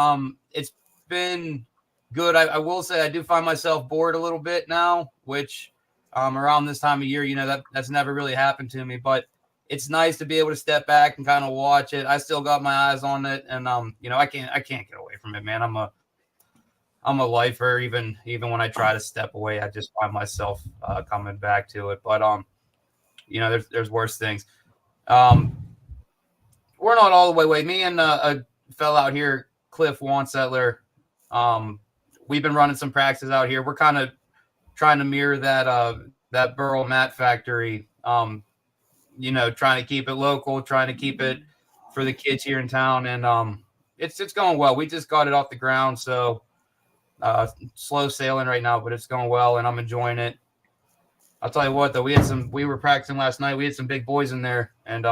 it's been good. I will say I do find myself bored a little bit now, which around this time of year, that's never really happened to me. But it's nice to be able to step back and kind of watch it. I still got my eyes on it, and I can't get away from it, man. I'm a lifer. Even when I try to step away, I just find myself coming back to it. But there's worse things. We're not all the way away. Me and a fellow out here, Cliff Wansettler, we've been running some practices out here. We're kind of trying to mirror that Burl Mat Factory. Trying to keep it local, trying to keep it for the kids here in town, and it's going well. We just got it off the ground, so slow sailing right now, but it's going well, and I'm enjoying it. I'll tell you what, though, we were practicing last night. We had some big boys in there, and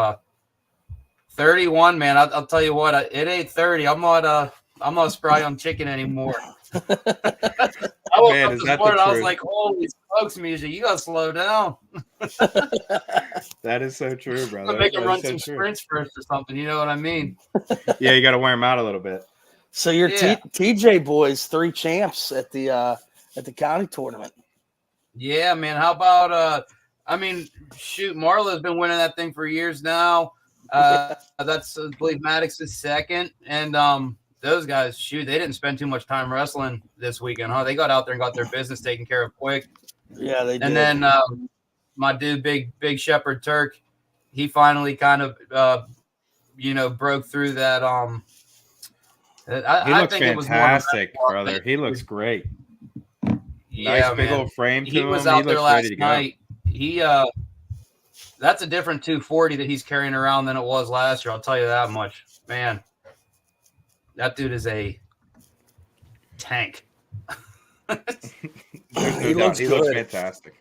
31, man. I'll tell you what, it ain't 30. I'm not spry on chicken anymore. I woke up this morning, I was like, holy smokes, Mizia, you gotta slow down. That is so true, brother. Make them run some sprints first or something. You know what I mean? Yeah, you got to wear them out a little bit. So your TJ boys 3 champs at the county tournament. Yeah, man. How about Marlo's been winning that thing for years now. That's I believe Maddox's second, and those guys, they didn't spend too much time wrestling this weekend, huh? They got out there and got their business taken care of quick. Yeah, they did. And then my dude, Big Shepherd Turk, he finally kind of, broke through that. He looks fantastic, brother. He looks great. Yeah, nice big old frame to him. He was out there last night. He that's a different 240 that he's carrying around than it was last year. I'll tell you that much, man. That dude is a tank. He looks fantastic.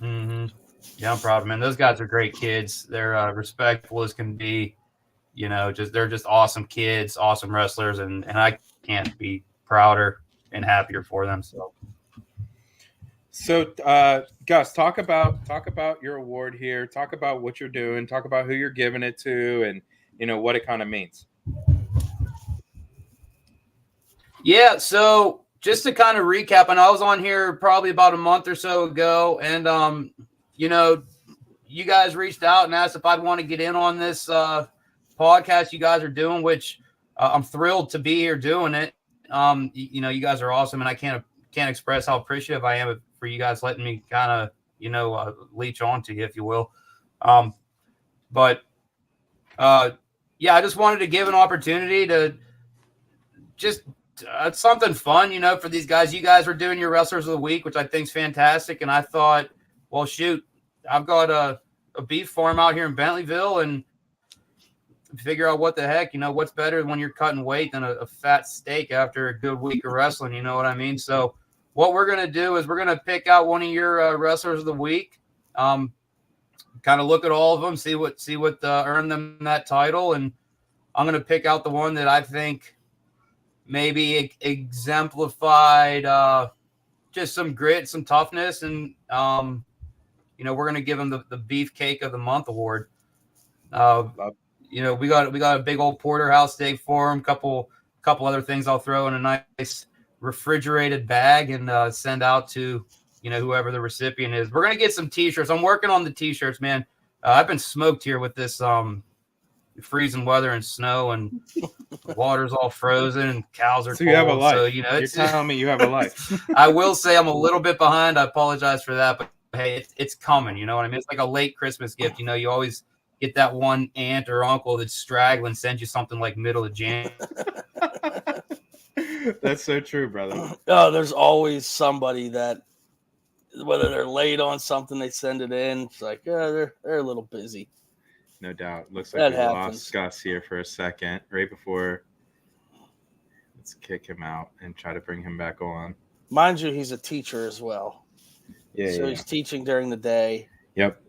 Mm-hmm. Yeah, I'm proud of him. Man, those guys are great kids. They're respectful as can be. They're just awesome kids, awesome wrestlers, and I can't be prouder and happier for them. So, Gus, talk about your award here. Talk about what you're doing. Talk about who you're giving it to, and what it kind of means. Yeah. So just to kind of recap, and I was on here probably about a month or so ago, and you guys reached out and asked if I'd want to get in on this podcast you guys are doing, which I'm thrilled to be here doing it. You guys are awesome, and I can't express how appreciative I am for you guys letting me kind of, leech onto you, if you will. I just wanted to give an opportunity to just something fun, for these guys. You guys were doing your Wrestlers of the Week, which I think is fantastic. And I thought, well, shoot, I've got a beef farm out here in Bentleyville, and figure out what the heck, what's better when you're cutting weight than a fat steak after a good week of wrestling, you know what I mean? So what we're going to do is we're going to pick out one of your Wrestlers of the Week, kind of look at all of them, see what earned them that title. And I'm going to pick out the one that I think maybe exemplified just some grit, some toughness. And, we're going to give them the Beefcake of the Month award. We got a big old porterhouse steak for him, couple other things I'll throw in a nice refrigerated bag and send out to whoever the recipient is. We're gonna get some t-shirts. I'm working on the t-shirts, man. I've been smoked here with this freezing weather and snow, and the water's all frozen and cows are cold. You have a life. So you're telling me you have a life. I will say I'm a little bit behind. I apologize for that, but hey, it's coming. You know what I mean? It's like a late Christmas gift. You always get that one aunt or uncle that's straggling, sends you something like middle of January. That's so true, brother. Oh, there's always somebody that, whether they're late on something, they send it in. It's like, they're a little busy. No doubt. Looks like That we happens. lost Gus here for a second, right before. Let's kick him out and try to bring him back on. Mind you, he's a teacher as well. Yeah, So he's teaching during the day. Yep.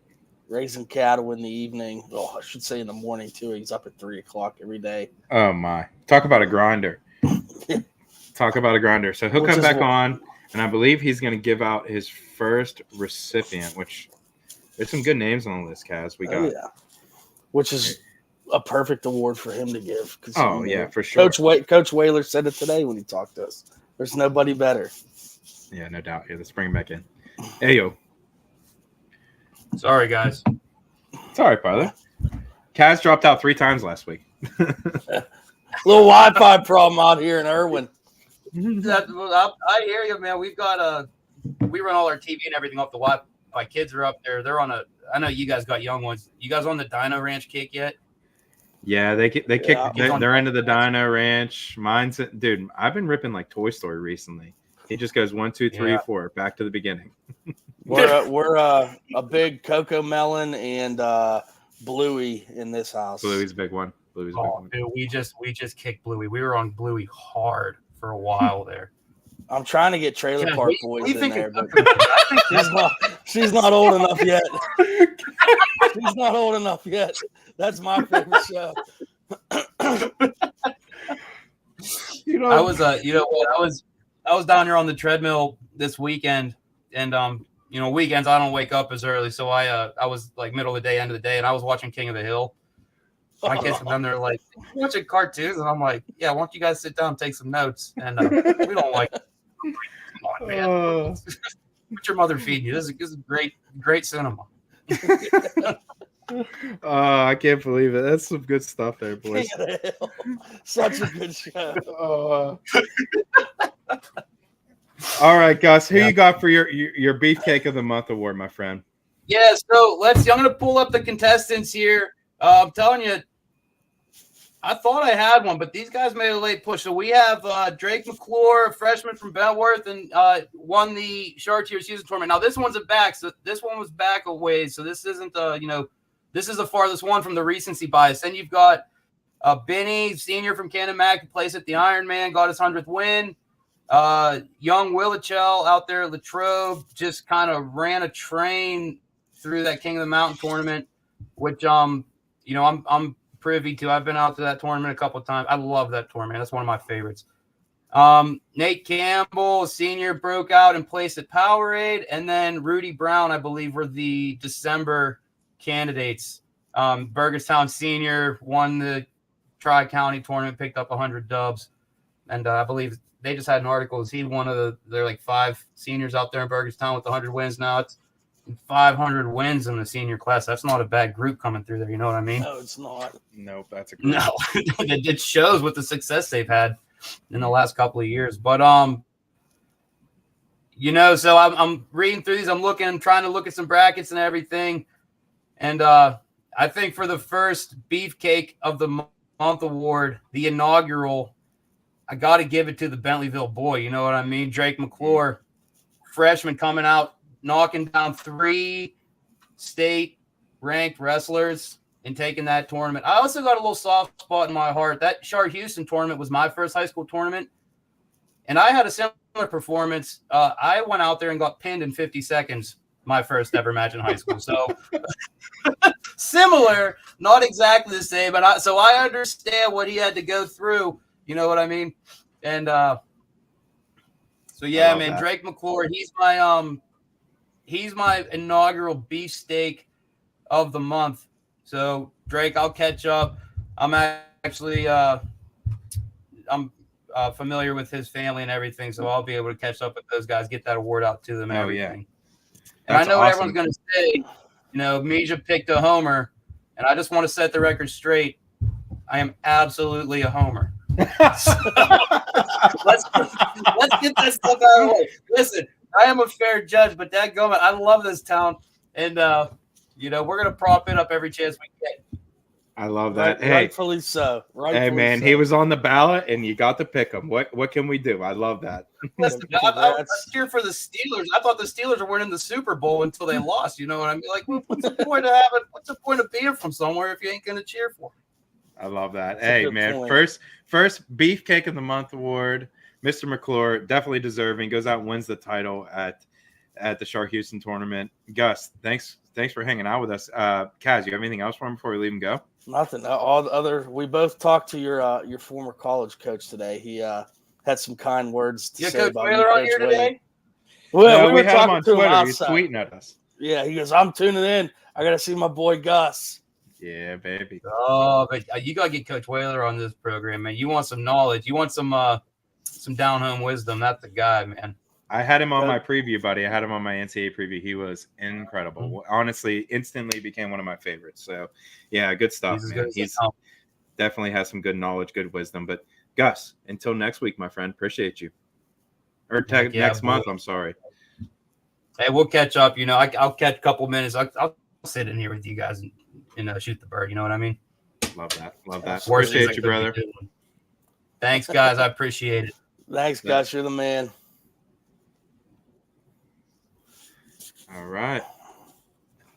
Raising cattle in the evening. Oh, I should say in the morning too. He's up at 3:00 every day. Oh my! Talk about a grinder. Talk about a grinder. So he'll come back on, and I believe he's going to give out his first recipient. Which there's some good names on the list, Kaz. We got, which is a perfect award for him to give. Oh yeah, for sure. Coach Whaler said it today when he talked to us. There's nobody better. Yeah, no doubt. Yeah, let's bring him back in. Hey yo. Sorry, guys. It's all right, brother. Kaz dropped out 3 times last week. Little Wi-Fi problem out here in Irwin. I hear you, man. We run all our TV and everything off the Wi-Fi. My kids are up there. They're on I know you guys got young ones. You guys on the Dino Ranch kick yet? Yeah, they kicked. They're into the Dino Ranch. Dude. I've been ripping like Toy Story recently. He just goes 1, 2, 3, 4, back to the beginning. We're a big Coco Melon and Bluey in this house. Bluey's a big one. Bluey's a big one. Dude, we just kicked Bluey. We were on Bluey hard for a while there. I'm trying to get Trailer Park Boys in there, but she's not old enough yet. She's not old enough yet. That's my favorite show. I was down here on the treadmill this weekend, and weekends I don't wake up as early, so I was like middle of the day, end of the day, and I was watching King of the Hill. My kids were down there like watching cartoons, and I'm like, yeah, why don't you guys sit down and take some notes? And we don't like. Come on, man. What's your mother feeding you? This is great cinema. I can't believe it. That's some good stuff there, boys. Such a good show. All right, Gus, who you got for your Beefcake of the Month award, my friend? Yeah, so I'm going to pull up the contestants here. I'm telling you, I thought I had one, but these guys made a late push. So we have Drake McClure, a freshman from Bentworth, and won the Chartier season tournament. Now this one's back, so this one was back a ways. So this isn't this is the farthest one from the recency bias. Then you've got Benny, senior from Canon Mac, who plays at the Ironman, got his 100th win. Young Willichel out there at Latrobe just kind of ran a train through that King of the Mountain tournament, which I'm privy to. I've been out to that tournament a couple of times. I love that tournament. That's one of my favorites. Nate Campbell, senior, broke out and placed at Powerade, and then Rudy Brown, I believe, were the December candidates. Burgestown senior won the Tri-County tournament, picked up 100 dubs, and I believe they just had an article. Is he one of they're like 5 seniors out there in Burgestown with 100 wins now? It's 500 wins in the senior class. That's not a bad group coming through there. You know what I mean? No, it's not. Nope, that's a great. No, it shows with the success they've had in the last couple of years. But so I'm reading through these. I'm trying to look at some brackets and everything, and I think for the first Beefcake of the Month award, the inaugural, I got to give it to the Bentleyville boy. You know what I mean? Drake McClure, freshman coming out, knocking down 3 state-ranked wrestlers and taking that tournament. I also got a little soft spot in my heart. That Chart Houston tournament was my first high school tournament, and I had a similar performance. I went out there and got pinned in 50 seconds, my first ever match in high school. So similar, not exactly the same, but so I understand what he had to go through. You know what I mean? And so yeah, man, that. Drake McClure, he's my inaugural beefsteak of the month. So Drake, I'll catch up. I'm actually I'm familiar with his family and everything, so I'll be able to catch up with those guys, get that award out to them. And everything. And I know what everyone's going to say. Mizia picked a homer, and I just want to set the record straight. I am absolutely a homer. So, let's get that stuff out of the way. Listen, I am a fair judge, but dadgummit, I love this town, and we're gonna prop it up every chance we get. I love that. Hey, rightfully so. Hey man, he was on the ballot, and you got to pick him. What can we do? I love that. Listen, I cheer for the Steelers. I thought the Steelers were winning the Super Bowl until they lost. You know what I mean? Like, what's the point of having? What's the point of being from somewhere if you ain't going to cheer for them? I love that. Hey man, first Beefcake of the Month award, Mr. McClure, definitely deserving. Goes out and wins the title at the Shark Houston tournament. Gus, thanks for hanging out with us. Kaz, you have anything else for him before we leave him go? Nothing. All the other. We both talked to your former college coach today. He had some kind words to say Coach about Whaler on here today. Well, we had him on Twitter. He's tweeting at us. Yeah, he goes, "I'm tuning in. I got to see my boy Gus." Yeah, baby. Oh, but you got to get Coach Whaler on this program, man. You want some knowledge. You want some down home wisdom. That's the guy, man. I had him on my preview, buddy. I had him on my NCAA preview. He was incredible. Honestly, instantly became one of my favorites. So, yeah, good stuff, man. He's definitely has some good knowledge, good wisdom. But, Gus, until next week, my friend, appreciate you. Or next month, I'm sorry. Hey, we'll catch up. You know, I'll catch a couple minutes. I'll sit in here with you guys and shoot the bird. You know what I mean? Love that. Love that. Appreciate you, brother. Thanks, guys. I appreciate it. Thanks, Gus. You're the man. All right.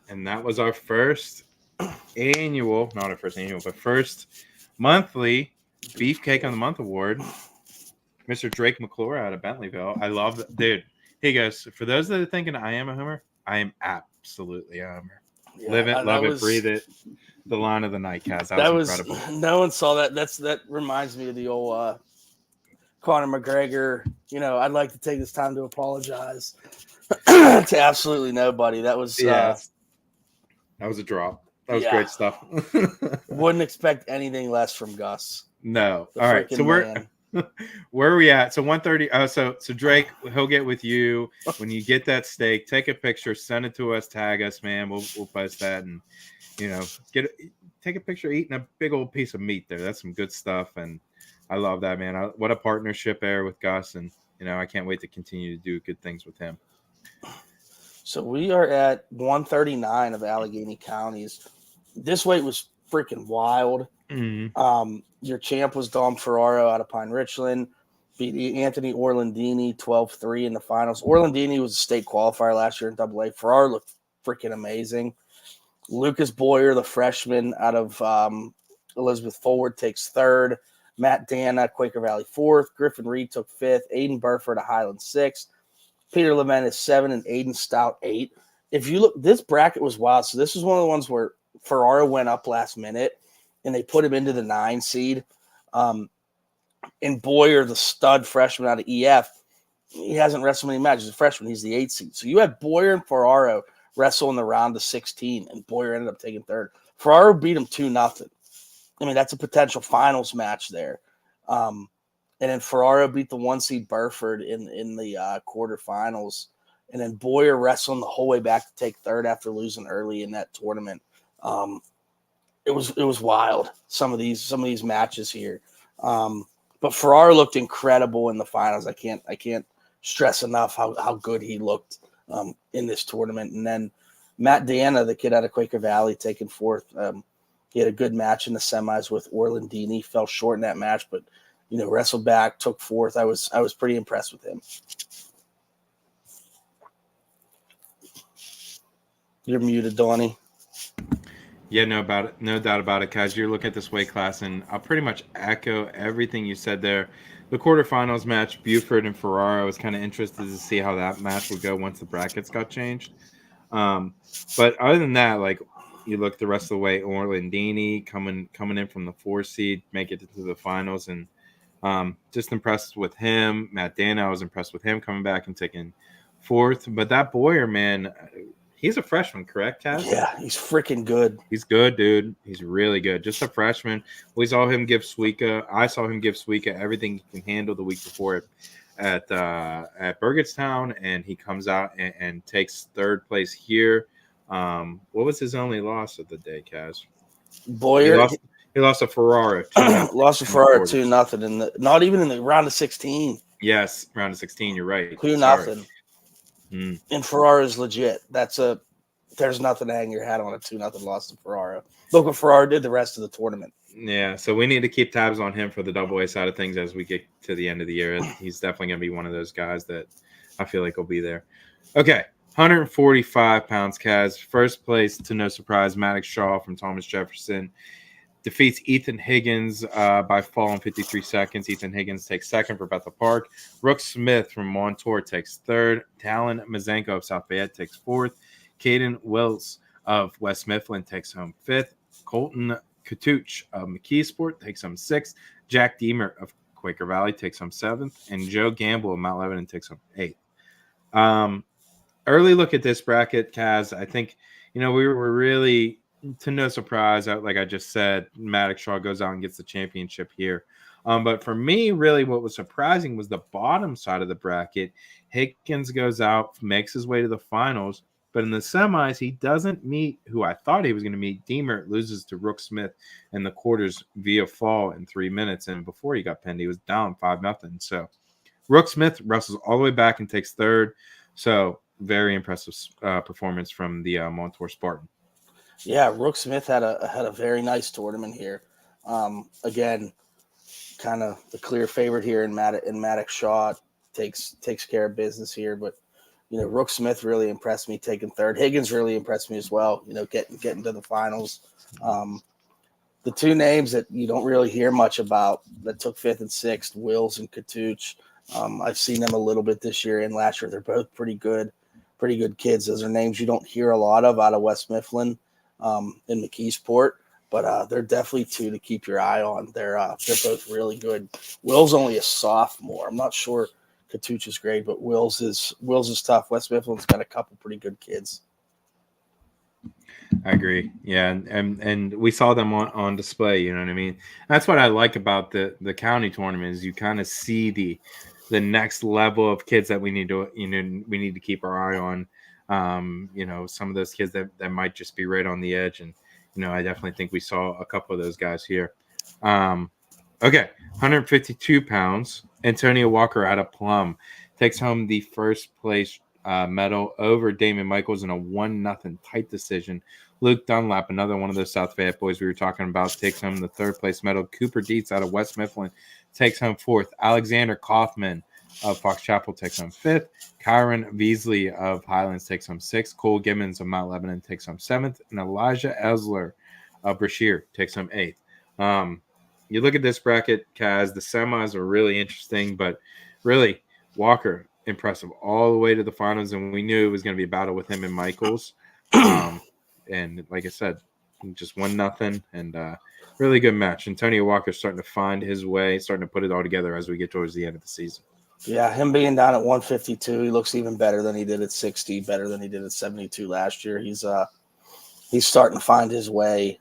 And that was our first annual, not our first annual, but first monthly Beefcake on the Month award. Mr. Drake McClure out of Bentleyville. I love that. Dude, hey guys, for those that are thinking I am a homer, I am absolutely a homer. Yeah, live it, love it, breathe it. The line of the night, Kaz. That was incredible. No one saw that. That reminds me of the old Conor McGregor. You know, I'd like to take this time to apologize to absolutely nobody. That was that was a drop. That was great stuff. Wouldn't expect anything less from Gus. No. All right. So where are we at? So 1:30. So Drake, he'll get with you when you get that steak. Take a picture, send it to us, tag us, man. We'll post that, and take a picture eating a big old piece of meat there. That's some good stuff, and I love that, man. What a partnership there with Gus, and I can't wait to continue to do good things with him. So we are at 139 of Allegheny counties. This weight was freaking wild. Mm-hmm. Your champ was Dom Ferraro out of Pine Richland. Beat Anthony Orlandini 12-3 in the finals. Orlandini was a state qualifier last year in AA. Ferraro looked freaking amazing. Lucas Boyer, the freshman out of Elizabeth Forward, takes third. Matt Dana, Quaker Valley, fourth. Griffin Reed took fifth. Aiden Burford of Highland, sixth. Peter Levent is 7 and Aiden Stout 8. If you look, this bracket was wild. So this was one of the ones where Ferraro went up last minute and they put him into the 9 seed. And Boyer, the stud freshman out of EF, he hasn't wrestled many matches. He's a freshman. He's the 8 seed. So you had Boyer and Ferraro wrestle in the round of 16, and Boyer ended up taking third. Ferraro beat him 2-0. I mean, that's a potential finals match there. And then Ferraro beat the 1 seed Burford in the quarterfinals. And then Boyer wrestled the whole way back to take third after losing early in that tournament. It was wild, some of these matches here. But Ferraro looked incredible in the finals. I can't stress enough how good he looked in this tournament. And then Matt Dana, the kid out of Quaker Valley, taking fourth. He had a good match in the semis with Orlandini. Fell short in that match, but wrestled back, took fourth. I was pretty impressed with him. You're muted, Donnie. Yeah, no doubt about it, Kaz. You're looking at this weight class, and I'll pretty much echo everything you said there. The quarterfinals match, Buford and Ferraro, I was kind of interested to see how that match would go once the brackets got changed. But other than that, like, you look the rest of the way, Orlandini coming in from the 4 seed, make it to the finals, and just impressed with him. Matt Dana, I was impressed with him coming back and taking fourth. But that Boyer, man, he's a freshman, correct, Kaz? Yeah, he's freaking good. He's good, dude. He's really good. Just a freshman. We saw him give Suika. I saw him give Suika everything he can handle the week before at Burgettstown, and he comes out and takes third place here. What was his only loss of the day, Kaz? Boyer. He lost to Ferraro. Lost to Ferraro 2-0 not even in the round of 16. Yes, round of 16. You're right. 2-0. And Ferraro's legit. There's nothing to hang your hat on, a 2-0 loss to Ferraro. Logan Ferrara did the rest of the tournament. Yeah, so we need to keep tabs on him for the AA side of things as we get to the end of the year. He's definitely going to be one of those guys that I feel like will be there. Okay, 145 pounds, Kaz. First place, to no surprise, Maddox Shaw from Thomas Jefferson defeats Ethan Higgins by fall in 53 seconds. Ethan Higgins takes second for Bethel Park. Rook Smith from Montour takes third. Talon Mazenko of South Fayette takes fourth. Caden Wills of West Mifflin takes home fifth. Colton Katuch of McKeesport takes home sixth. Jack Deemer of Quaker Valley takes home seventh. And Joe Gamble of Mount Lebanon takes home eighth. Early look at this bracket, Kaz. I think, we were really, to no surprise, like I just said, Maddox Shaw goes out and gets the championship here. But for me, really what was surprising was the bottom side of the bracket. Higgins goes out, makes his way to the finals. But in the semis, he doesn't meet who I thought he was going to meet. Deemer loses to Rook Smith in the quarters via fall in 3 minutes. And before he got pinned, he was down 5-0. So Rook Smith wrestles all the way back and takes third. So very impressive performance from the Montour Spartan. Yeah, Rook Smith had a very nice tournament here. Again, kind of the clear favorite here in Maddox Shaw takes care of business here, but Rook Smith really impressed me taking third. Higgins really impressed me as well, getting to the finals. The two names that you don't really hear much about that took fifth and sixth, Wills and Katuch. I've seen them a little bit this year and last year. They're both pretty good kids. Those are names you don't hear a lot of out of West Mifflin in McKeesport, but they're definitely two to keep your eye on. They're both really good. Will's only a sophomore. I'm not sure Katuch is great, but Wills is tough. West Mifflin's got a couple pretty good kids. I agree. Yeah, and we saw them on display. You know what I mean? That's what I like about the county tournament is you kind of see the next level of kids that we need to keep our eye on. Some of those kids that might just be right on the edge, and I definitely think we saw a couple of those guys here. Okay, 152 pounds. Antonio Walker out of Plum takes home the first place medal over Damon Michaels in a 1-0 tight decision. Luke Dunlap, another one of those South Fayette boys we were talking about, takes home the third place medal. Cooper Dietz out of West Mifflin takes home fourth. Alexander Kaufman of Fox Chapel takes home fifth. Kyron Beasley of Highlands takes home sixth. Cole Gibbons of Mount Lebanon takes home seventh. And Elijah Esler of Brashear takes home eighth. You look at this bracket, Kaz, the semis are really interesting, but really, Walker, impressive all the way to the finals, and we knew it was going to be a battle with him and Michaels. And like I said, just 1-0, and really good match. Antonio Walker's starting to find his way, starting to put it all together as we get towards the end of the season. Yeah, him being down at 152, he looks even better than he did at 60, better than he did at 72 last year. He's starting to find his way.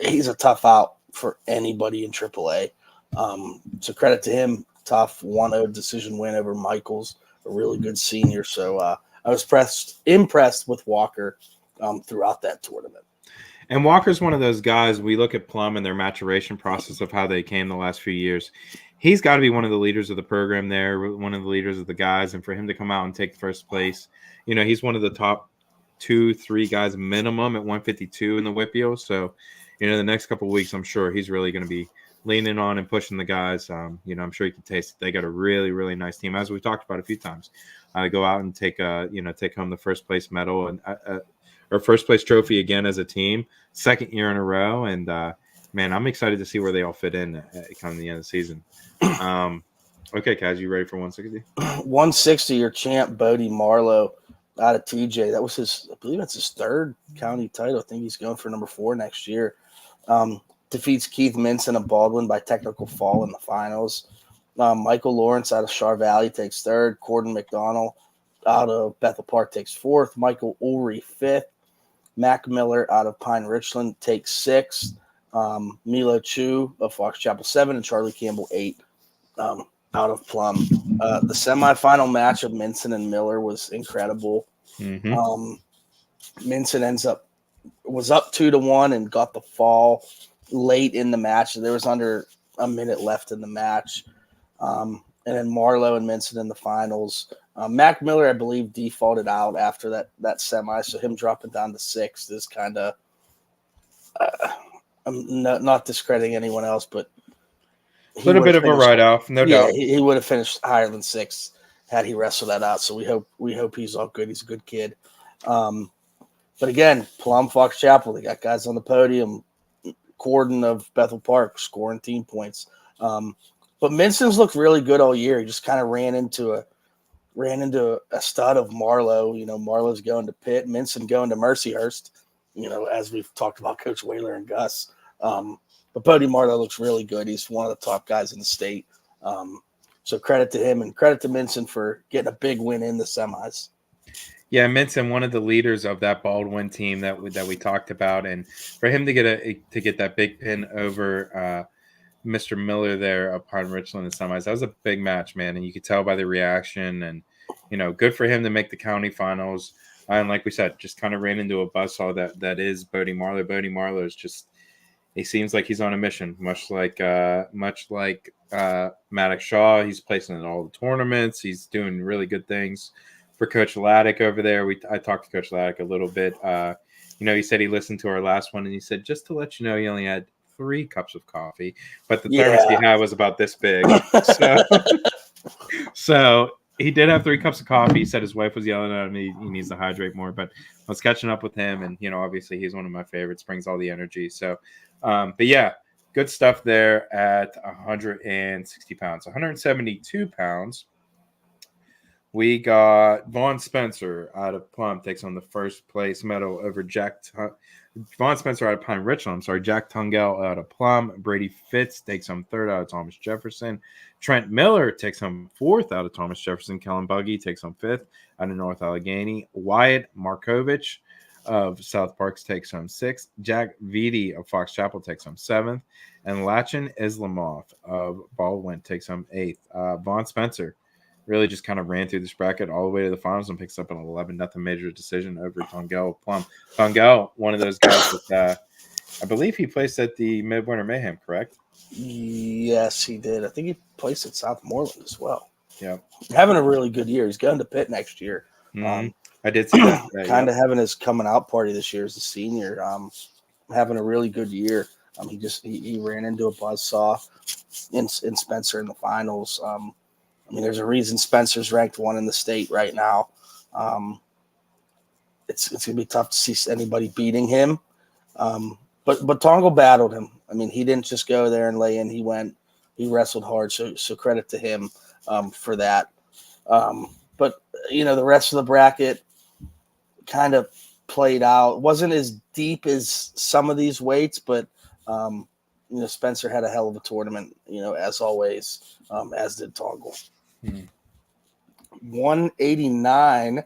He's a tough out for anybody in AAA. So credit to him. Tough 1-0 decision win over Michaels, a really good senior. So I was impressed with Walker throughout that tournament. And Walker's one of those guys, we look at Plum and their maturation process of how they came the last few years. He's got to be one of the leaders of the program there, one of the leaders of the guys. And for him to come out and take first place, he's one of the top 2-3 guys minimum at 152 in the WPIAL. So, the next couple of weeks, I'm sure he's really going to be leaning on and pushing the guys. I'm sure you can taste it. They got a really, really nice team, as we've talked about a few times. Go out and take home the first place medal and or first place trophy again as a team, second year in a row. And man, I'm excited to see where they all fit in come the end of the season. Okay, Kaz, you ready for 160? 160, your champ Bodie Marlowe out of TJ. That was I believe that's his third county title. I think he's going for number 4 next year. Defeats Keith Minson of Baldwin by technical fall in the finals. Michael Lawrence out of Char Valley takes third. Corden McDonald out of Bethel Park takes fourth. Michael Ulrey fifth. Mac Miller out of Pine Richland takes sixth. Milo Chu of Fox Chapel 7 and Charlie Campbell 8 out of Plum. The semifinal match of Minson and Miller was incredible. Mm-hmm. Minson was up 2-1 and got the fall late in the match. There was under a minute left in the match. And then Marlowe and Minson in the finals. Mac Miller, I believe, defaulted out after that semi, so him dropping down to 6th is kind of I'm not discrediting anyone else, but a little bit of a write-off, no doubt. He would have finished higher than 6 had he wrestled that out. So we hope he's all good. He's a good kid. But again, Plum, Fox Chapel, they got guys on the podium. Corden of Bethel Park scoring team points. But Minson's looked really good all year. He just kind of ran into a stud of Marlowe. You know, Marlowe's going to Pitt, Minson going to Mercyhurst. You know, as we've talked about Coach Whaler and Gus. But Bodie Marlowe looks really good. He's one of the top guys in the state. So credit to him and credit to Minson for getting a big win in the semis. Yeah, Minson, one of the leaders of that Baldwin team that we talked about, and for him to get that big pin over Mr. Miller there up Pine Richland in the semis, that was a big match, man, and you could tell by the reaction. And you know, good for him to make the county finals. And like we said, just kind of ran into a buzzsaw that is Bodie Marlowe. Bodie Marlowe is just, he seems like he's on a mission, much like Maddox Shaw. He's placing in all the tournaments. He's doing really good things. For Coach Laddick over there, I talked to Coach Laddick a little bit. You know, he said he listened to our last one, and he said, just to let you know, he only had 3 cups of coffee, but the thermos he had was about this big. So he did have 3 cups of coffee. He said his wife was yelling at him. He needs to hydrate more, but I was catching up with him, and, you know, obviously he's one of my favorites, brings all the energy. So, but yeah, good stuff there at 160 pounds. 172 pounds. We got Vaughn Spencer out of Plum takes on the first place medal over Vaughn Spencer out of Pine Richland. I'm sorry, Jack Tungell out of Plum. Brady Fitz takes home 3rd out of Thomas Jefferson. Trent Miller takes home 4th out of Thomas Jefferson. Kellen Buggy takes home 5th out of North Allegheny. Wyatt Markovich of South Parks takes home 6th. Jack Vitti of Fox Chapel takes home 7th. And Lachin Islamov of Baldwin takes home 8th. Vaughn Spencer really just kind of ran through this bracket all the way to the finals and picks up an 11-0 major decision over Tungell Plum. Tungell, one of those guys that I believe he placed at the Midwinter Mayhem, correct? Yes, he did. I think he placed at Southmoreland as well. Yeah. Having a really good year. He's going to Pitt next year. Mm-hmm. I did see that. Kind of having his coming out party this year as a senior. Having a really good year. He ran into a buzzsaw in Spencer in the finals. I mean, there's a reason Spencer's ranked 1 in the state right now. It's going to be tough to see anybody beating him. But Tongo battled him. I mean, he didn't just go there and lay in. He wrestled hard. So credit to him for that. But, you know, the rest of the bracket kind of played out. It wasn't as deep as some of these weights, but, you know, Spencer had a hell of a tournament, you know, as always, as did Tongo. 189.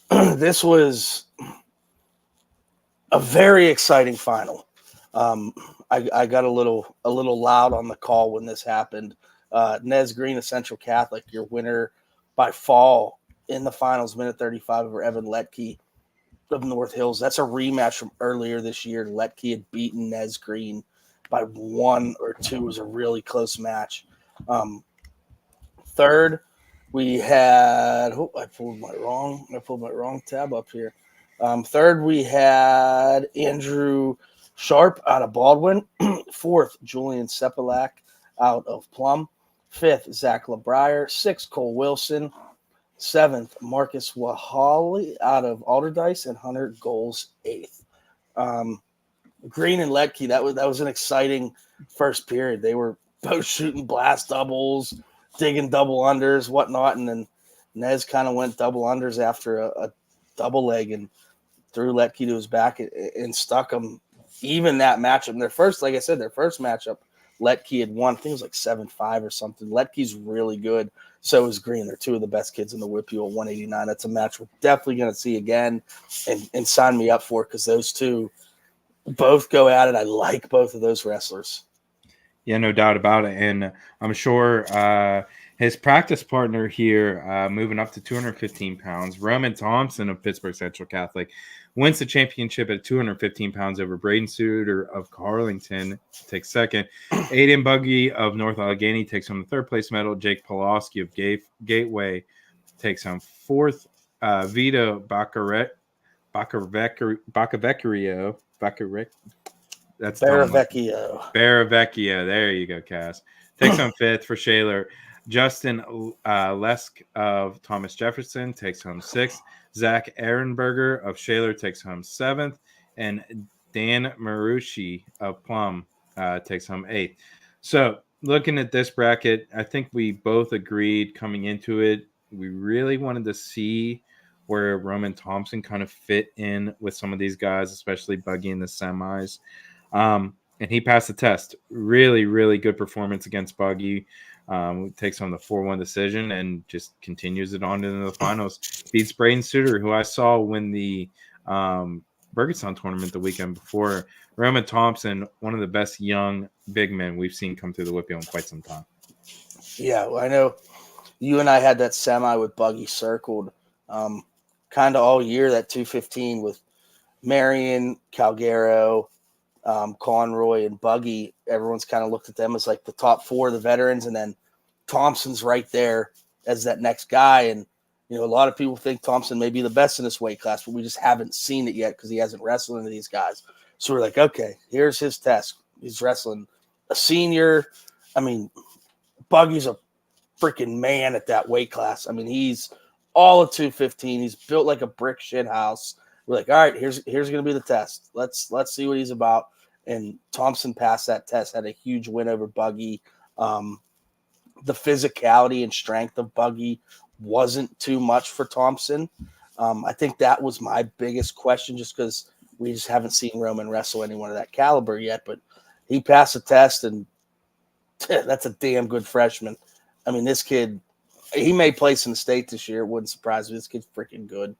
This was a very exciting final. I got a little loud on the call when this happened. Nez Green of Central Catholic, your winner by fall in the finals, minute 35 over Evan Letke of North Hills. That's a rematch from earlier this year. Letke had beaten Nez Green by 1 or 2. It was a really close match. Third, we had I pulled my wrong tab up here. Third, we had Andrew Sharp out of Baldwin. 4th, Julian Sepalak out of Plum. 5th, Zach LeBrier. 6th, Cole Wilson. 7th, Marcus Wahali out of Alderdice, and Hunter Goals 8th. Green and Letke, that was an exciting first period. They were both shooting blast doubles, digging double unders, whatnot, and then Nez kind of went double unders after a double leg and threw Letke to his back and stuck him. Even that matchup, and their first matchup, Letke had won. I think it was like 7-5 or something. Letke's really good. So is Green. They're 2 of the best kids in the WPIAL 189. That's a match we're definitely going to see again and sign me up for, because those two both go at it. I like both of those wrestlers. Yeah, no doubt about it. And I'm sure his practice partner here, moving up to 215 pounds, Roman Thompson of Pittsburgh Central Catholic, wins the championship at 215 pounds over Braden Suter of Carlington, takes second. Aiden Buggy of North Allegheny takes home the 3rd place medal. Jake Pulaski of Gateway takes home 4th. Vito Bacavecchio Rick. That's Baravecchio. Baravecchio. There you go, Cass. Takes home 5th for Shaler. Justin Lesk of Thomas Jefferson takes home 6th. Zach Ehrenberger of Shaler takes home 7th. And Dan Marucci of Plum takes home 8th. So looking at this bracket, I think we both agreed coming into it, we really wanted to see where Roman Thompson kind of fit in with some of these guys, especially Buggy in the semis. And he passed the test. Really, really good performance against Buggy. Takes home the 4-1 decision and just continues it on into the finals. Beats Braden Suter, who I saw win the Burgerstown tournament the weekend before. Roman Thompson, one of the best young big men we've seen come through the WPIAL in quite some time. Yeah, well, I know you and I had that semi with Buggy circled kind of all year, that 215 with Marion, Calgaro, Conroy, and Buggy. Everyone's kind of looked at them as like the top 4 of the veterans, and then Thompson's right there as that next guy. And, you know, a lot of people think Thompson may be the best in this weight class, but we just haven't seen it yet because he hasn't wrestled into these guys. So we're like, okay, here's his test. He's wrestling a senior. I mean, Buggy's a freaking man at that weight class. I mean, he's all of 215. He's built like a brick shit house. We're like, all right, here's going to be the test. Let's see what he's about. And Thompson passed that test, had a huge win over Buggy. The physicality and strength of Buggy wasn't too much for Thompson. I think that was my biggest question, just because we just haven't seen Roman wrestle anyone of that caliber yet. But he passed the test, and that's a damn good freshman. I mean, this kid, he may place in the state this year. It wouldn't surprise me. This kid's freaking good.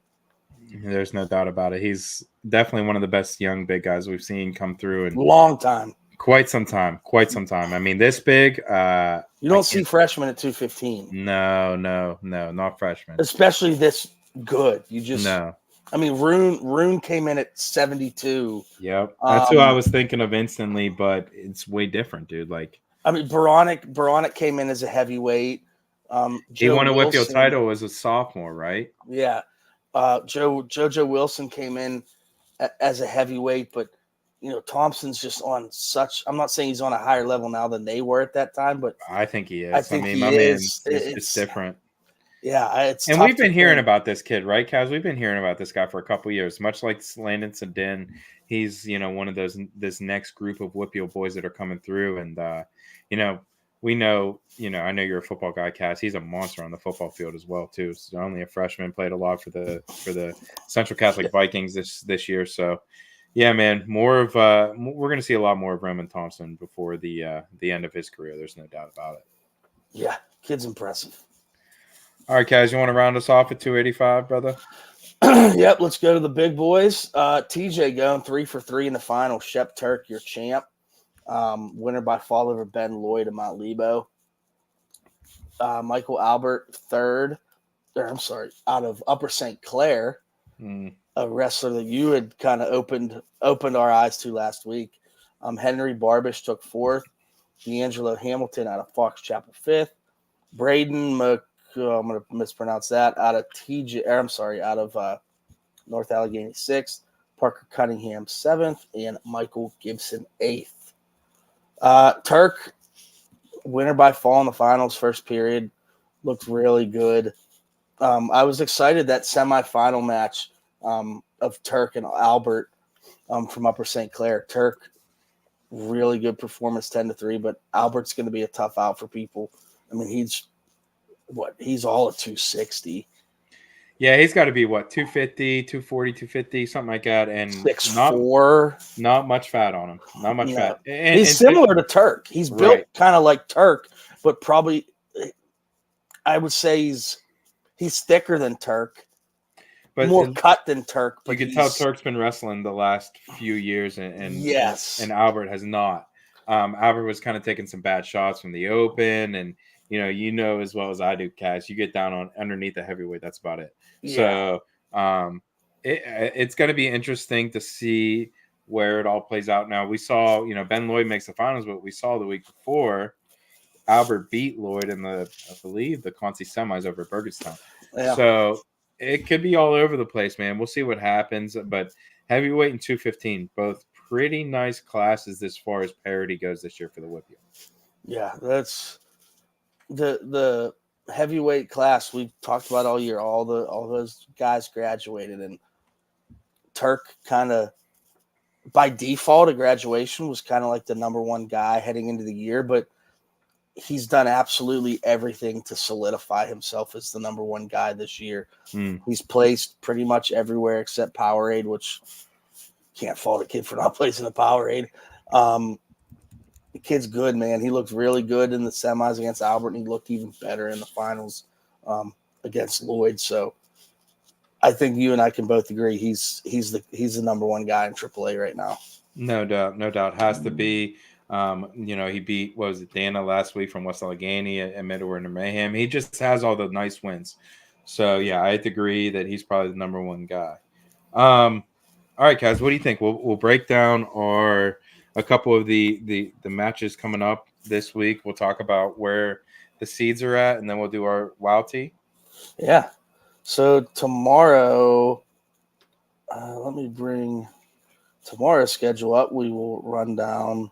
There's no doubt about it. He's definitely one of the best young big guys we've seen come through in long time. Quite some time. I mean, this big. You don't see freshmen at 215. No, not freshmen. Especially this good. You just no. I mean, Rune came in at 72. Yep, that's who I was thinking of instantly, but it's way different, dude. Like, I mean, Baronic came in as a heavyweight. He won a WPIAL title as a sophomore, right? Yeah. JoJo Wilson came in as a heavyweight, but you know, Thompson's just on such. I'm not saying he's on a higher level now than they were at that time, but I think he is. I think mean, he my is. man, it's different. Yeah, it's and we've been hearing about this kid, right, Kaz? We've been hearing about this guy for a couple of years. Much like Landon Sedin, he's one of this next group of WPIAL boys that are coming through, and we know, I know you're a football guy, Cass. He's a monster on the football field as well, too. So only a freshman, played a lot for the Central Catholic Vikings this year. So, yeah, man, we're going to see a lot more of Roman Thompson before the end of his career. There's no doubt about it. Yeah, kid's impressive. All right, Kaz, you want to round us off at 285, brother? Yep, let's go to the big boys. TJ going 3 for 3 in the final. Shep Turk, your champ. Winner by fall over Ben Lloyd of Mount Lebo. Michael Albert third. Out of Upper St. Clair, a wrestler that you had kind of opened our eyes to last week. Henry Barbish took fourth. D'Angelo Hamilton out of Fox Chapel fifth. Braden I'm going to mispronounce that, out of North Allegheny sixth. Parker Cunningham seventh, and Michael Gibson eighth. Turk, winner by fall in the finals, first period, looked really good. I was excited that semifinal match of Turk and Albert from Upper St. Clair. Turk, really good performance, 10-3, but Albert's going to be a tough out for people. I mean, he's all at 260. Yeah, he's got to be 250, 240, 250, something like that, and 6'4". Not much fat on him. Not much fat. He's similar to Turk. He's built kind of like Turk, but probably I would say he's thicker than Turk, but more cut than Turk. But you can tell Turk's been wrestling the last few years, and yes, and Albert has not. Albert was kind of taking some bad shots from the open, and you know as well as I do, Cass, you get down on underneath the heavyweight, that's about it. Yeah. So it's going to be interesting to see where it all plays out. Now we saw, Ben Lloyd makes the finals, but we saw the week before Albert beat Lloyd in I believe the Concy semis over at Burgerstown. Yeah. So it could be all over the place, man. We'll see what happens, but heavyweight and 215, both pretty nice classes as far as parity goes this year for the WPIAL. Yeah, that's the heavyweight class we've talked about all year. All those guys graduated, and Turk kind of by default at graduation was kind of like the number one guy heading into the year, but he's done absolutely everything to solidify himself as the number one guy this year. He's placed pretty much everywhere except Powerade, which can't fault a kid for not placing a Powerade. The kid's good, man. He looked really good in the semis against Albert, and he looked even better in the finals against Lloyd. So I think you and I can both agree he's the number one guy in AAA right now. No doubt. Has to be. He beat, what was it, Dana last week from West Allegheny at Middleward and Mayhem. He just has all the nice wins. So yeah, I agree that he's probably the number one guy. All right, guys, what do you think? We'll break down a couple of the matches coming up this week. We'll talk about where the seeds are at, and then we'll do our wild tee. Yeah. So tomorrow, let me bring tomorrow's schedule up. We will run down.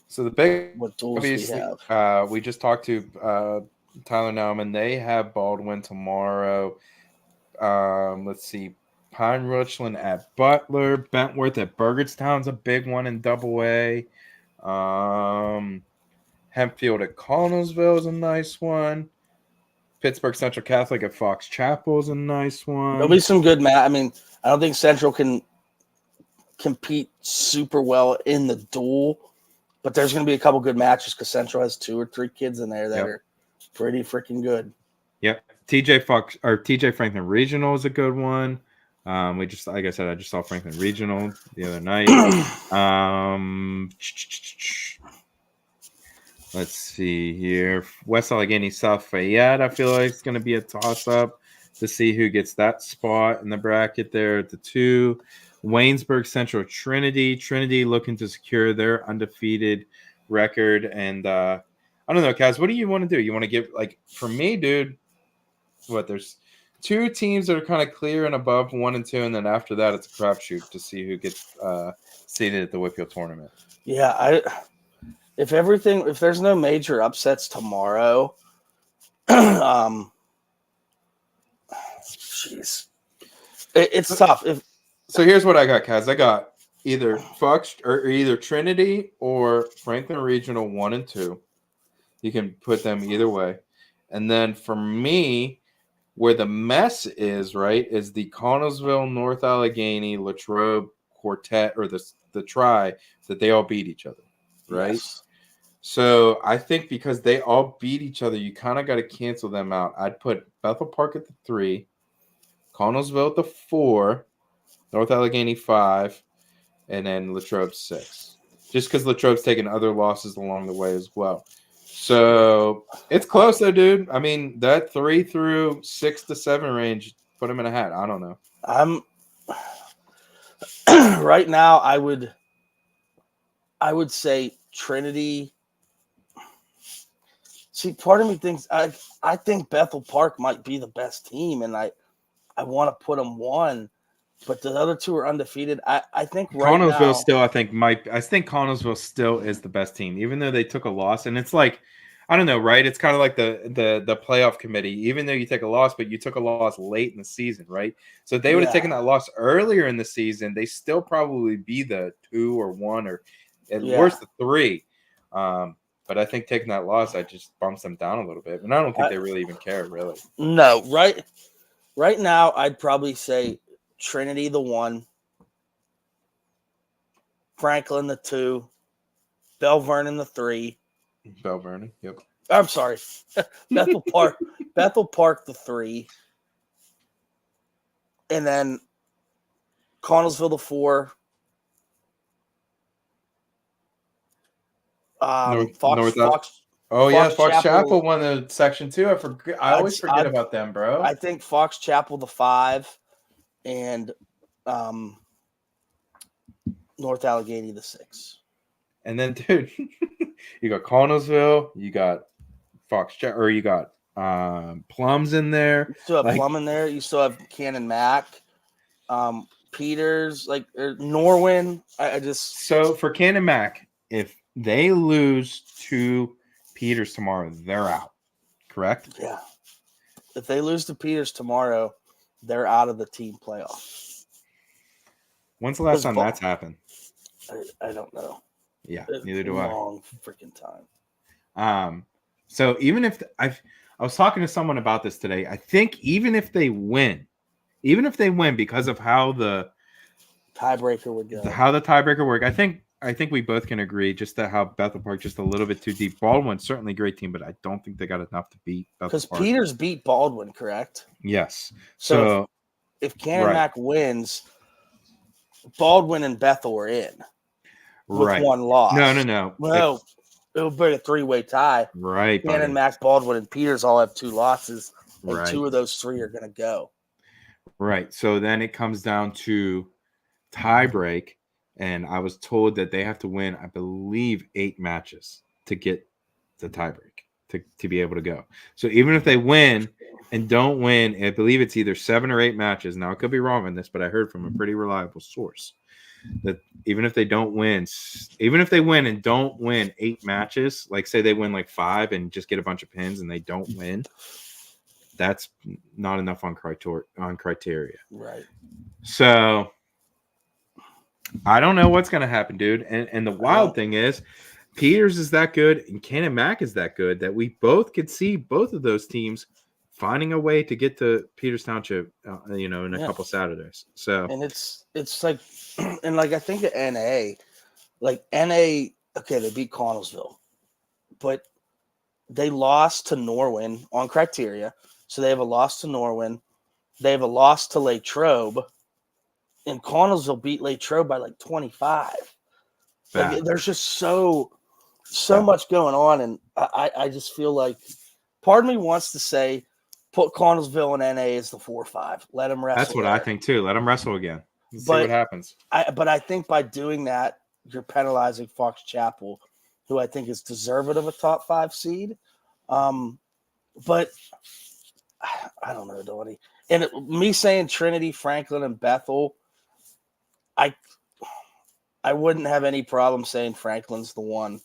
So the big what tools we have. We just talked to Tyler Nauman. They have Baldwin tomorrow. Let's see. Pine Richland at Butler. Bentworth at Burgettstown's a big one in Double-A. Hempfield at Connellsville is a nice one. Pittsburgh Central Catholic at Fox Chapel is a nice one. There'll be some good I mean, I don't think Central can compete super well in the duel, but there's going to be a couple good matches because Central has 2 or 3 kids in there that are pretty freaking good. Yep. TJ Franklin Regional is a good one. Like I said, I just saw Franklin Regional the other night. Let's see here. West Allegheny South Fayette, I feel like it's going to be a toss-up to see who gets that spot in the bracket there at the 2. Waynesburg Central Trinity looking to secure their undefeated record. And I don't know, Kaz, what do you want to do? You want to give, like, for me, dude, there's 2 teams that are kind of clear and above 1 and 2, and then after that it's a crapshoot to see who gets seeded at the WPIAL tournament. Yeah, if there's no major upsets tomorrow, jeez, it's tough. So here's what I got, Kaz. I got either either Trinity or Franklin Regional 1 and 2. You can put them either way, and then for me, where the mess is, right, is the Connellsville, North Allegheny, Latrobe quartet, or the try that they all beat each other, right? Yes. So I think because they all beat each other, you kind of got to cancel them out. I'd put Bethel Park at the 3, Connellsville at the 4, North Allegheny 5, and then Latrobe 6. Just because Latrobe's taken other losses along the way as well. So it's close though, dude. I mean, that 3 through 6 to 7 range, put them in a hat. I don't know. Right now, I would say Trinity. See, part of me thinks I think Bethel Park might be the best team, and I want to put them 1, but the other 2 are undefeated. I think right Connellsville now, still, I think Connellsville still is the best team, even though they took a loss. And it's like, I don't know, right? It's kind of like the playoff committee. Even though you take a loss, but you took a loss late in the season, right? So if they would have taken that loss earlier in the season, they still probably be the 2 or 1 or at worst the 3. But I think taking that loss, I just bumps them down a little bit. And I don't think they really even care, really. No, right now, I'd probably say Trinity the 1, Franklin the 2, Bell Vernon the 3. Bell Vernon, yep. I'm sorry, Bethel Park the 3, and then Connellsville the 4. Fox. Oh yeah, Fox Chapel won the section 2. I always forget about them, bro. I think Fox Chapel the 5, and North Allegheny the 6. And then, dude, you got Connellsville, you got Fox Chapel, or you got Plums in there. You still have Plum in there. You still have Canon Mac. Peters, like Norwin. I just So for Canon Mac, if they lose to Peters tomorrow, they're out. Correct? Yeah. If they lose to Peters tomorrow, they're out of the team playoff. When's the last time that's happened? I don't know. Yeah, neither do I. Long freaking time. So even if I was talking to someone about this today, I think even if they win because of how the tiebreaker would go, how the tiebreaker work, I think we both can agree just that how Bethel Park just a little bit too deep. Baldwin certainly a great team, but I don't think they got enough to beat Bethel Park. Because Peters beat Baldwin, correct? Yes. So if Canon Mac wins, Baldwin and Bethel are in with one loss. No. Well, it'll be a 3-way tie. Right. Canon Mac, Baldwin, and Peters all have 2 losses, and right. 2 of those 3 are going to go. Right. So then it comes down to tiebreak, and I was told that they have to win, I believe, 8 matches to get the tiebreak to be able to go. So even if they win and don't win, I believe it's either 7 or 8 matches. Now I could be wrong on this, but I heard from a pretty reliable source that even if they win and don't win 8 matches, like say they win like 5 and just get a bunch of pins and they don't win, that's not enough on criteria. Right. So I don't know what's going to happen, dude. And the wild thing is Peters is that good and Canon Mac is that good that we both could see both of those teams finding a way to get to Peters Township, in a couple Saturdays. So, and it's like, and like I think at NA, okay, they beat Connellsville, but they lost to Norwin on criteria. So they have a loss to Norwin. They have a loss to Latrobe. And Connellsville beat Latrobe by like 25. Like, there's just so much going on. And I just feel like part of me wants to say, put Connellsville in NA as the 4-5. Let them wrestle. That's what I think too. Let them wrestle again. See what happens. But I think by doing that, you're penalizing Fox Chapel, who I think is deserving of a top 5 seed. But I don't know, Donnie. And me saying Trinity, Franklin, and Bethel, I wouldn't have any problem saying Franklin's the one.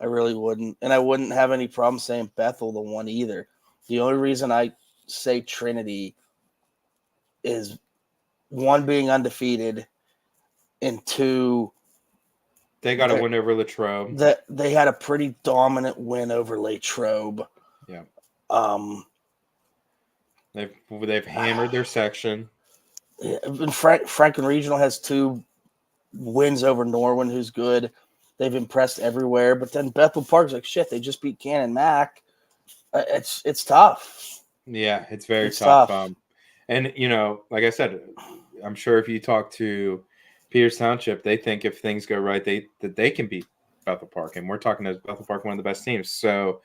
I really wouldn't. And I wouldn't have any problem saying Bethel the one either. The only reason I say Trinity is 1 being undefeated and 2 they got a win over Latrobe. That they had a pretty dominant win over Latrobe. Yeah. They've hammered their section. Yeah, and Franklin Regional has 2 wins over Norwin, who's good. They've impressed everywhere. But then Bethel Park's like, shit, they just beat Canon Mac. It's tough. Yeah, it's very tough. And, like I said, I'm sure if you talk to Peters Township, they think if things go right, that they can beat Bethel Park. And we're talking to Bethel Park, one of the best teams. So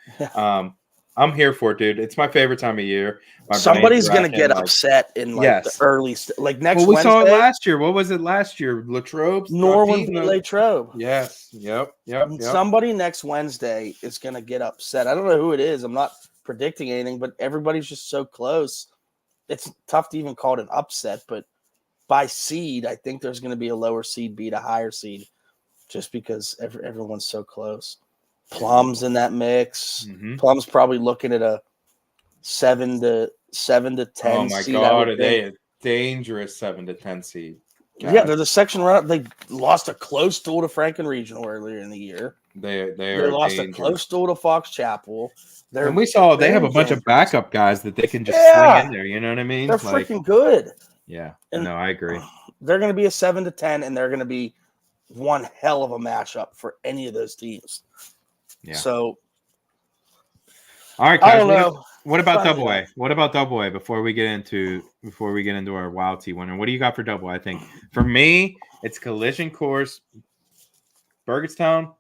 I'm here for it, dude. It's my favorite time of year. Somebody's going to get upset in the early next Wednesday. We saw it last year. What was it last year? Latrobe? Norwin beat Latrobe. Yes. Yep. Somebody next Wednesday is going to get upset. I don't know who it is. I'm not predicting anything, but everybody's just so close. It's tough to even call it an upset, but by seed, I think there's going to be a lower seed beat a higher seed just because everyone's so close. Plum's in that mix. Mm-hmm. Plum's probably looking at a 7 to 10 seed. Oh my God, are they a dangerous 7 to 10 seed? God. Yeah, they're the section run-up. They lost a close duel to Franklin Regional earlier in the year. They lost a close duel to Fox Chapel. And we saw they have a bunch of backup guys that they can just swing in there. You know what I mean? They're freaking good. Yeah, no, I agree. They're going to be a 7 to 10, and they're going to be one hell of a matchup for any of those teams. Yeah. So, all right, guys. I don't know. What about Double A? What about Double A before we get into our Wild T winner? What do you got for Double A? I think for me, it's Collision Course, Burgettstown,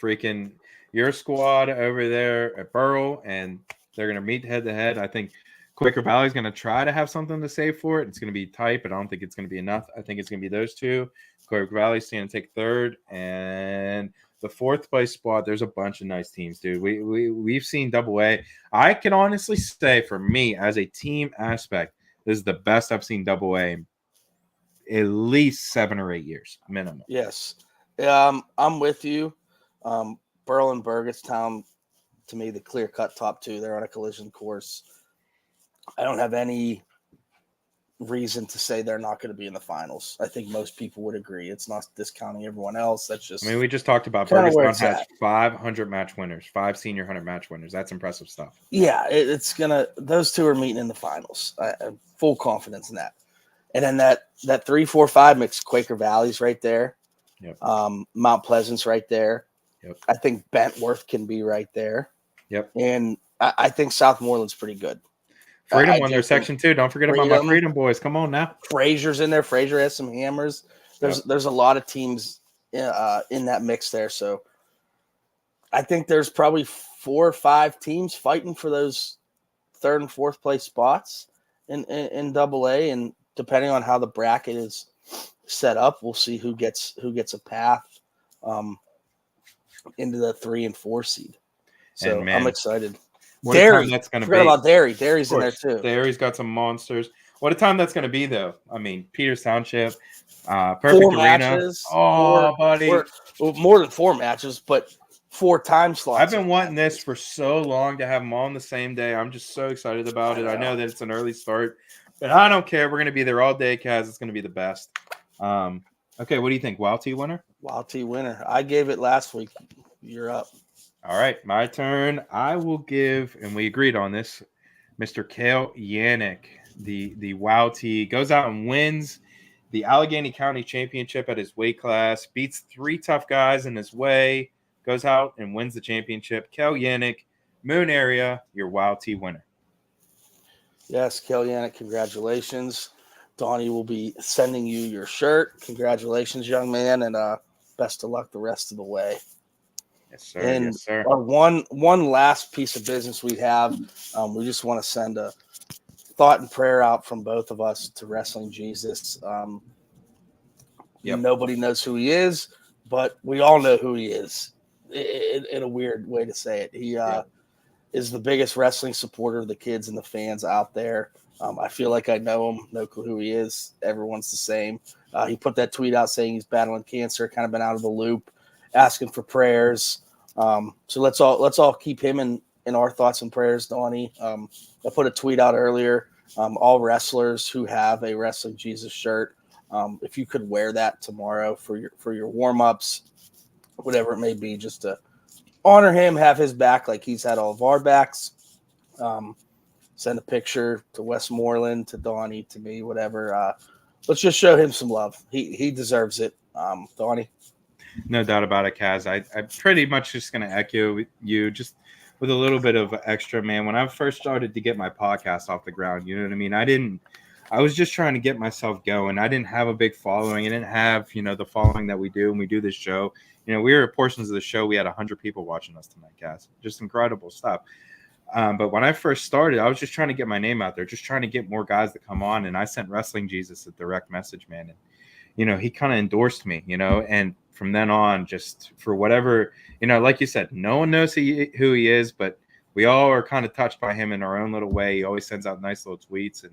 freaking your squad over there at Burrell, and they're gonna meet head to head. I think Quaker Valley is gonna try to have something to say for it. It's gonna be tight, but I don't think it's gonna be enough. I think it's gonna be those two. Quaker Valley's going to take 3rd, and the 4th place spot, there's a bunch of nice teams, dude. We've seen Double A. I can honestly say, for me, as a team aspect, this is the best I've seen Double A at least 7 or 8 years minimum. Yes. I'm with you. Berlin Burgettstown, to me, the clear-cut top two. They're on a collision course. I don't have any reason to say they're not going to be in the finals. I think most people would agree. It's not discounting everyone else. That's just. I mean, we just talked about Burgettstown has 500 match winners, 5 senior 100 match winners. That's impressive stuff. Yeah, it's gonna. Those two are meeting in the finals. I have full confidence in that. And then that 3, 4, 5 mix, Quaker Valley's right there. Yep. Mount Pleasant's right there. Yep. I think Bentworth can be right there. Yep. And I think Southmoreland's pretty good. Freedom won their section too. Don't forget about my Freedom boys. Come on now. Fraser's in there. Fraser has some hammers. There's a lot of teams in that mix there. So I think there's probably 4 or 5 teams fighting for those 3rd and 4th place spots in AA. And depending on how the bracket is set up, we'll see who gets a path into the 3 and 4 seed. So I'm excited. Derry, that's going to be. Forgot about Derry. Derry's in there too. Derry's got some monsters. What a time that's going to be, though. I mean, Peters Township, perfect 4 arena. Matches, buddy, more than 4 matches, but 4 time slots. I've been wanting this for so long to have them all on the same day. I'm just so excited about it. I know that it's an early start, but I don't care. We're going to be there all day, Kaz. It's going to be the best. Okay, what do you think? Wild T winner? Wild T winner. I gave it last week. You're up. All right, my turn. I will give, and we agreed on this, Mr. Cale Yannick, the WOW T, goes out and wins the Allegheny County Championship at his weight class, beats 3 tough guys in his way, goes out and wins the championship. Cale Yannick, Moon Area, your WOW T winner. Yes, Cale Yannick, congratulations. Donnie will be sending you your shirt. Congratulations, young man, and best of luck the rest of the way. Yes, sir. And yes, sir. Our one last piece of business we have, we just want to send a thought and prayer out from both of us to Wrestling Jesus. Nobody knows who he is, but we all know who he is in a weird way to say it. He is the biggest wrestling supporter of the kids and the fans out there. I feel like I know him, know who he is. Everyone's the same. He put that tweet out saying he's battling cancer, kind of been out of the loop, asking for prayers. So let's all keep him in our thoughts and prayers, Donnie. I put a tweet out earlier. All wrestlers who have a Wrestling Jesus shirt, if you could wear that tomorrow for your warm-ups, whatever it may be, just to honor him, have his back like he's had all of our backs. Send a picture to Westmoreland, to Donnie, to me, whatever. Let's just show him some love. He deserves it. Donnie. No doubt about it, Kaz. I'm pretty much just going to echo you, just with a little bit of extra, man. When I first started to get my podcast off the ground, you know what I mean? I was just trying to get myself going. I didn't have a big following. I didn't have, the following that we do when we do this show. We were at portions of the show. We had 100 people watching us tonight, Kaz. Just incredible stuff. But when I first started, I was just trying to get my name out there, just trying to get more guys to come on. And I sent Wrestling Jesus a direct message, man. And, he kind of endorsed me, and from then on, just for whatever, like you said, no one knows who he is, but we all are kind of touched by him in our own little way. He always sends out nice little tweets and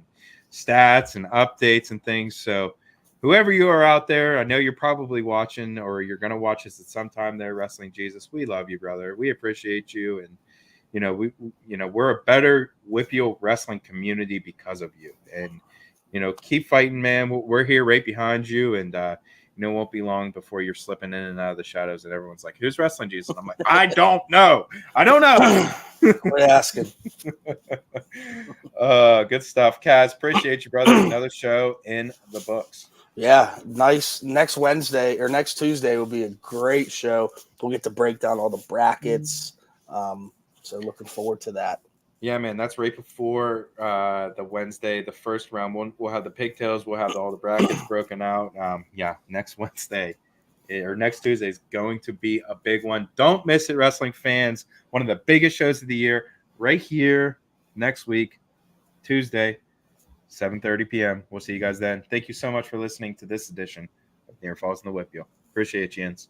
stats and updates and things. So whoever you are out there, I know you're probably watching or you're going to watch us at some time there, Wrestling Jesus. We love you, brother. We appreciate you. And, we're a better WPIAL wrestling community because of you. And, keep fighting, man. We're here right behind you. And, it won't be long before you're slipping in and out of the shadows and everyone's like, who's Wrestling Jesus? And I'm like, I don't know. We're asking. Good stuff. Kaz, appreciate you, brother. Another show in the books. Yeah, nice. Next Wednesday or next Tuesday will be a great show. We'll get to break down all the brackets. So looking forward to that. Yeah, man, that's right before the Wednesday, the first round. We'll have the pigtails. We'll have all the brackets broken out. Next Wednesday or next Tuesday is going to be a big one. Don't miss it, wrestling fans. One of the biggest shows of the year right here next week, Tuesday, 7:30 p.m. We'll see you guys then. Thank you so much for listening to this edition of Near Falls in the WPIAL. Appreciate you, Jens.